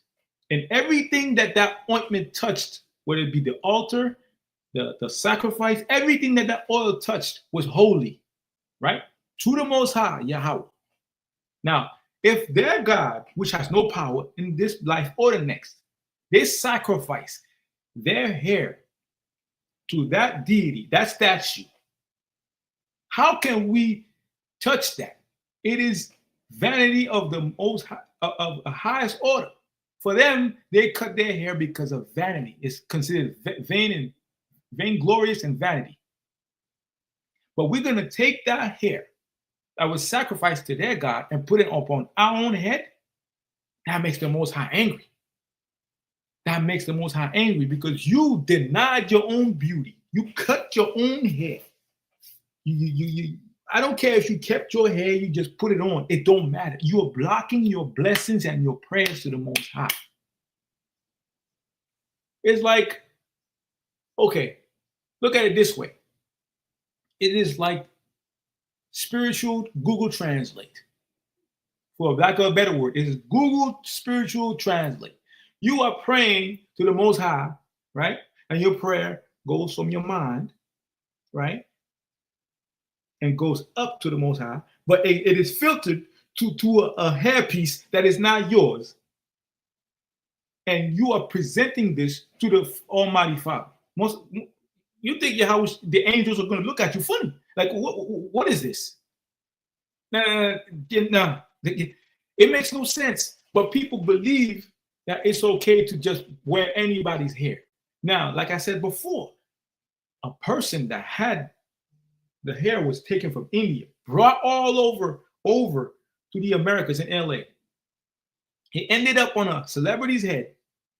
and everything that ointment touched, whether it be the altar, the sacrifice, everything that oil touched was holy, right? to the Most High, Yahweh. Now, if their God, which has no power in this life or the next, they sacrifice their hair to that deity, that statue, how can we touch that? It is vanity of the most high, of the highest order. For them, they cut their hair because of vanity. It's considered vain and vainglorious and vanity. But we're going to take that hair that was sacrificed to their God and put it upon our own head. That makes the Most High angry. That makes the Most High angry because you denied your own beauty. You cut your own hair. I don't care if you kept your hair, you just put it on. It don't matter. You are blocking your blessings and your prayers to the Most High. It's like, okay, look at it this way. It is like spiritual Google Translate. For lack of a better word, it is Google Spiritual Translate. You are praying to the Most High, right? And your prayer goes from your mind, right? And goes up to the Most High, but it is filtered to a hairpiece that is not yours. And you are presenting this to the Almighty Father. You think the angels are going to look at you funny. Like, what is this? No. It makes no sense. But people believe that it's okay to just wear anybody's hair. Now, like I said before, a person that had the hair was taken from India, brought all over to the Americas in LA. It ended up on a celebrity's head.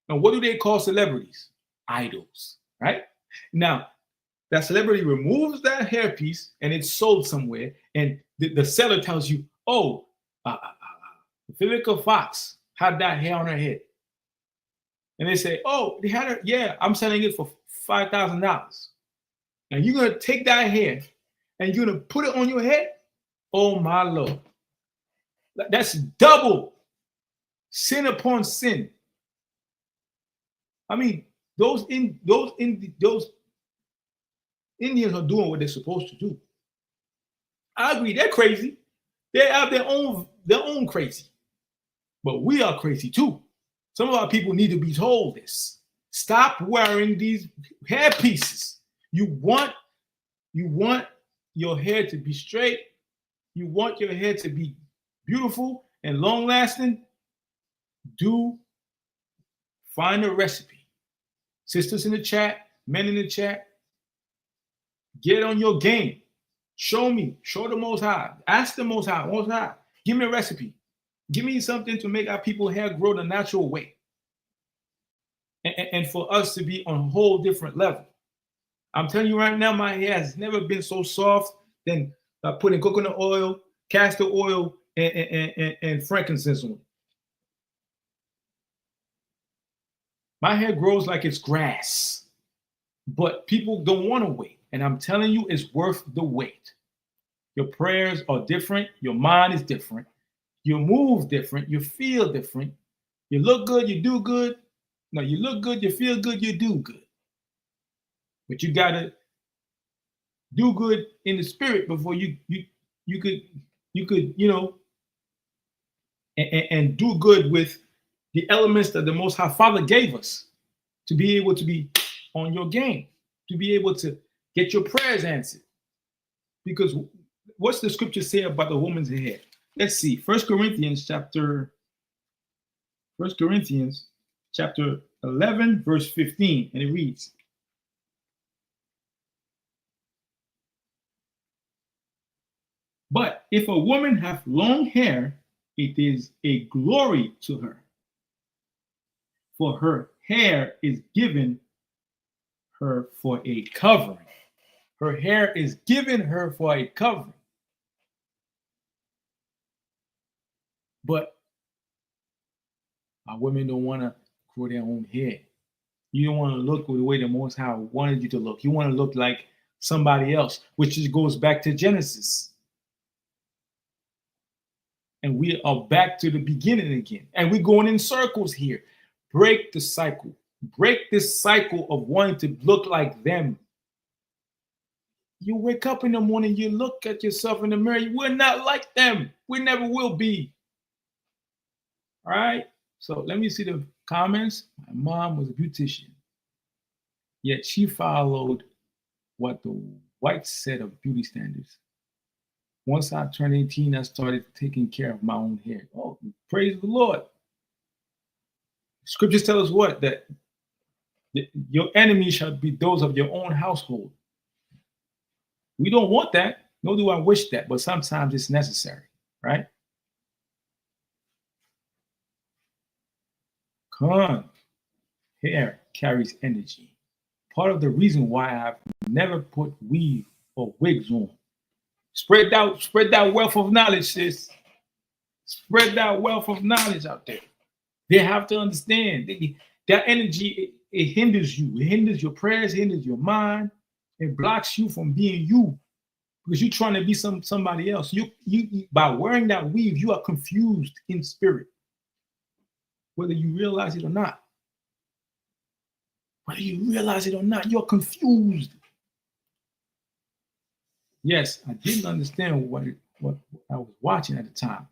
And what do they call celebrities? Idols, right? Now, that celebrity removes that hairpiece and it's sold somewhere. And the seller tells you, oh, Vivica Fox had that hair on her head. And they say, oh, they had her, yeah, I'm selling it for $5,000. And you're going to take that hair and you're going to put it on your head? Oh, my Lord. That's double sin upon sin. I mean, those Indians are doing what they're supposed to do. I agree, they're crazy. They have their own crazy. But we are crazy too. Some of our people need to be told this. Stop wearing these hair pieces. You want your hair to be straight. You want your hair to be beautiful and long lasting. Find a recipe. Sisters in the chat, men in the chat, get on your game. Show me. Show the Most High. Ask the Most High. Most High, give me a recipe. Give me something to make our people's hair grow the natural way. And for us to be on a whole different level. I'm telling you right now, my hair has never been so soft than putting coconut oil, castor oil, and frankincense on it. My hair grows like it's grass, but people don't want to wait. And I'm telling you, it's worth the wait. Your prayers are different. Your mind is different. You move different. You feel different. You look good. You do good. No, you look good. You feel good. You do good. But you got to do good in the spirit before you could, you know, and do good with the elements that the Most High Father gave us to be able to be on your game, to be able to get your prayers answered. Because what's the scripture say about the woman's hair? Let's see. 1 Corinthians chapter 11, verse 15, and it reads, but if a woman hath long hair, it is a glory to her, for her hair is given her for a covering. Her hair is given her for a covering. But our women don't want to grow their own hair. You don't want to look the way the Most High wanted you to look. You want to look like somebody else, which just goes back to Genesis. And we are back to the beginning again. And we're going in circles here. Break the cycle. Break this cycle of wanting to look like them. You wake up in the morning, you look at yourself in the mirror. We're not like them. We never will be. All right. So let me see the comments. My mom was a beautician, yet she followed what the white set of beauty standards. Once I turned 18, I started taking care of my own hair. Oh, praise the Lord. Scriptures tell us what? That your enemies shall be those of your own household. We don't want that, nor do I wish that, but sometimes it's necessary, right? Come on. Hair carries energy. Part of the reason why I've never put weave or wigs on. Spread that wealth of knowledge, sis. Spread that wealth of knowledge out there. They have to understand that energy, it hinders you. It hinders your prayers, it hinders your mind. It blocks you from being you because you're trying to be somebody else. You by wearing that weave, you are confused in spirit, whether you realize it or not. Whether you realize it or not, you're confused. Yes, I didn't understand what I was watching at the time.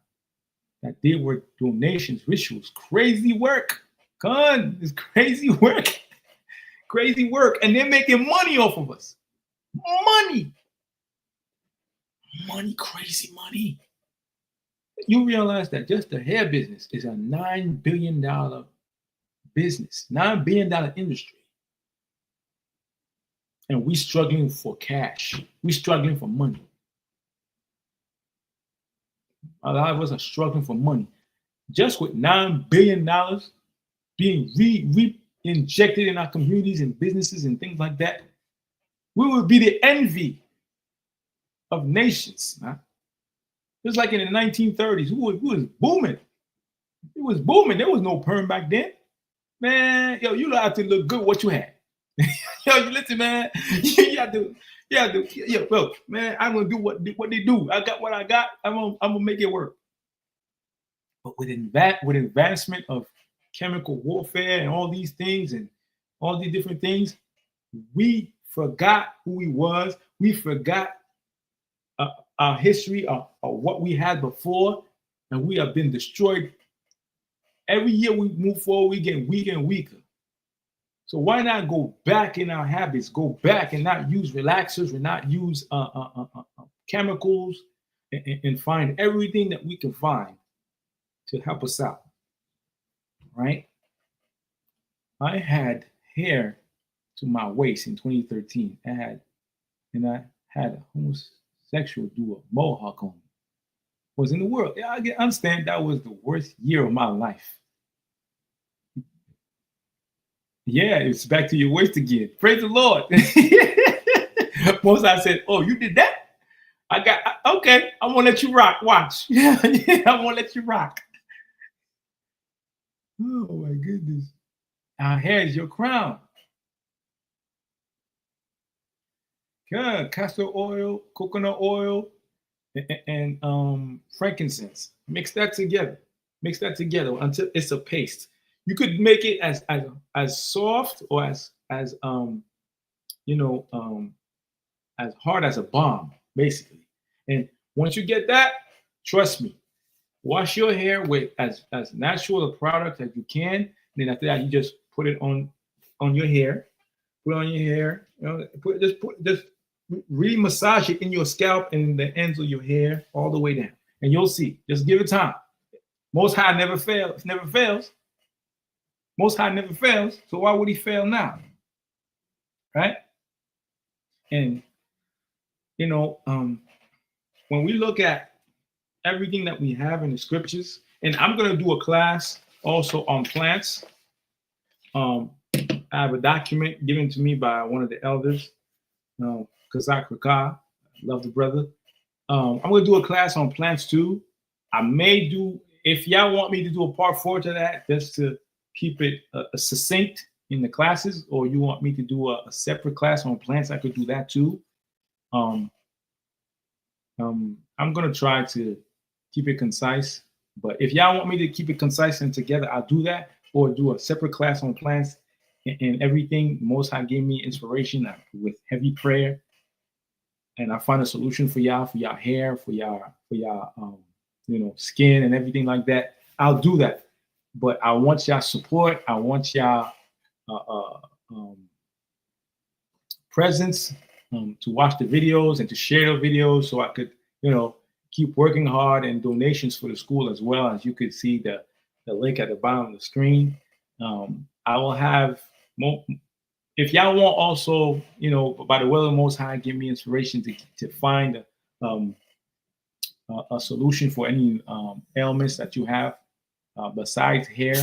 That they were donations, rituals, crazy work. Con, it's crazy work. Crazy work. And they're making money off of us. Money. Money, crazy money. You realize that just the hair business is a $9 billion business, $9 billion industry. And we struggling for cash. We struggling for money. A lot of us are struggling for money. Just with $9 billion being re-injected in our communities and businesses and things like that, we would be the envy of nations. Huh? Just like in the 1930s, who was booming. It was booming. There was no perm back then. Man, yo, you have to look good what you had. Yo, you listen, man. You have to, yo, bro, man, I'm gonna do what they do. I got what I got. I'm gonna make it work. But with advancement of chemical warfare and all these things and all these different things, we forgot who we was. We forgot our history of what we had before, and we have been destroyed. Every year we move forward, we get weaker and weaker. So why not go back in our habits, go back and not use relaxers and not use chemicals and find everything that we can find to help us out, right? I had hair to my waist in 2013. I had a homosexual do a mohawk on me. Was in the world. Yeah, I understand that was the worst year of my life. Yeah, it's back to your waist again. Praise the Lord. Most I said, "Oh, you did that? Okay. I'm gonna let you rock. Watch. Yeah, I'm gonna let you rock." Oh my goodness. Our hair is your crown. Good. Castor oil, coconut oil, and frankincense. Mix that together. Mix that together until it's a paste. You could make it as soft or as hard as a bomb, basically. And once you get that, trust me, wash your hair with as natural a product as you can. Then after that, you just put it on your hair. Put it on your hair. You know, just really massage it in your scalp and the ends of your hair all the way down, and you'll see. Just give it time. Most High never fails. Never fails. Most High never fails. So why would He fail now? Right? And when we look at everything that we have in the scriptures, and I'm going to do a class also on plants. I have a document given to me by one of the elders, Kazak Raka. Love the brother. I'm going to do a class on plants too. I may do, if y'all want me to do a part 4 to that, just to keep it succinct in the classes, or you want me to do a separate class on plants, I could do that too. I'm going to try to keep it concise, but if y'all want me to keep it concise and together, I'll do that, or do a separate class on plants and everything. Most High gave me inspiration with heavy prayer. and I find a solution for y'all hair, for y'all skin and everything like that, I'll do that. But I want y'all support. I want y'all uh, uh, um, presence, to watch the videos and to share the videos, so I could, keep working hard, and donations for the school as well. As you could see the link at the bottom of the screen. I will have more. If y'all want also, by the will of the Most High, give me inspiration to find a solution for any ailments that you have besides hair.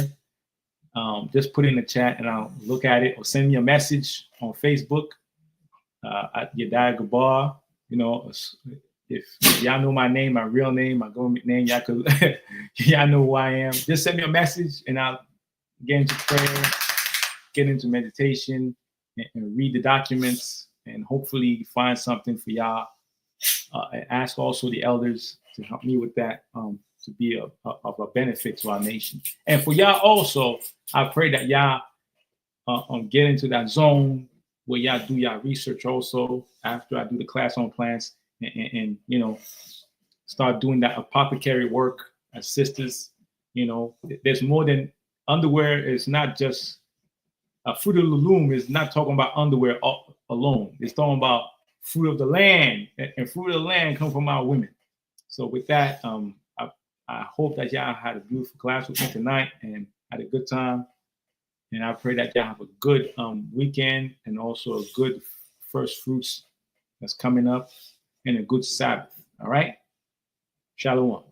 Just put it in the chat and I'll look at it, or send me a message on Facebook at Yedaya Gabar. If y'all know my name, my real name, my government name, y'all could y'all know who I am. Just send me a message and I'll get into prayer, get into meditation, and read the documents, and hopefully find something for y'all. And ask also the elders to help me with that, to be of a benefit to our nation. And for y'all also, I pray that y'all get into that zone where y'all do y'all research also after I do the class on plants, and start doing that apothecary work as sisters. There's more than underwear. It's not just Fruit of the Loom is not talking about underwear alone. It's talking about fruit of the land, and fruit of the land come from our women. So with that, I hope that y'all had a beautiful class with me tonight and had a good time. And I pray that y'all have a good weekend, and also a good first fruits that's coming up, and a good Sabbath. All right? Shalom.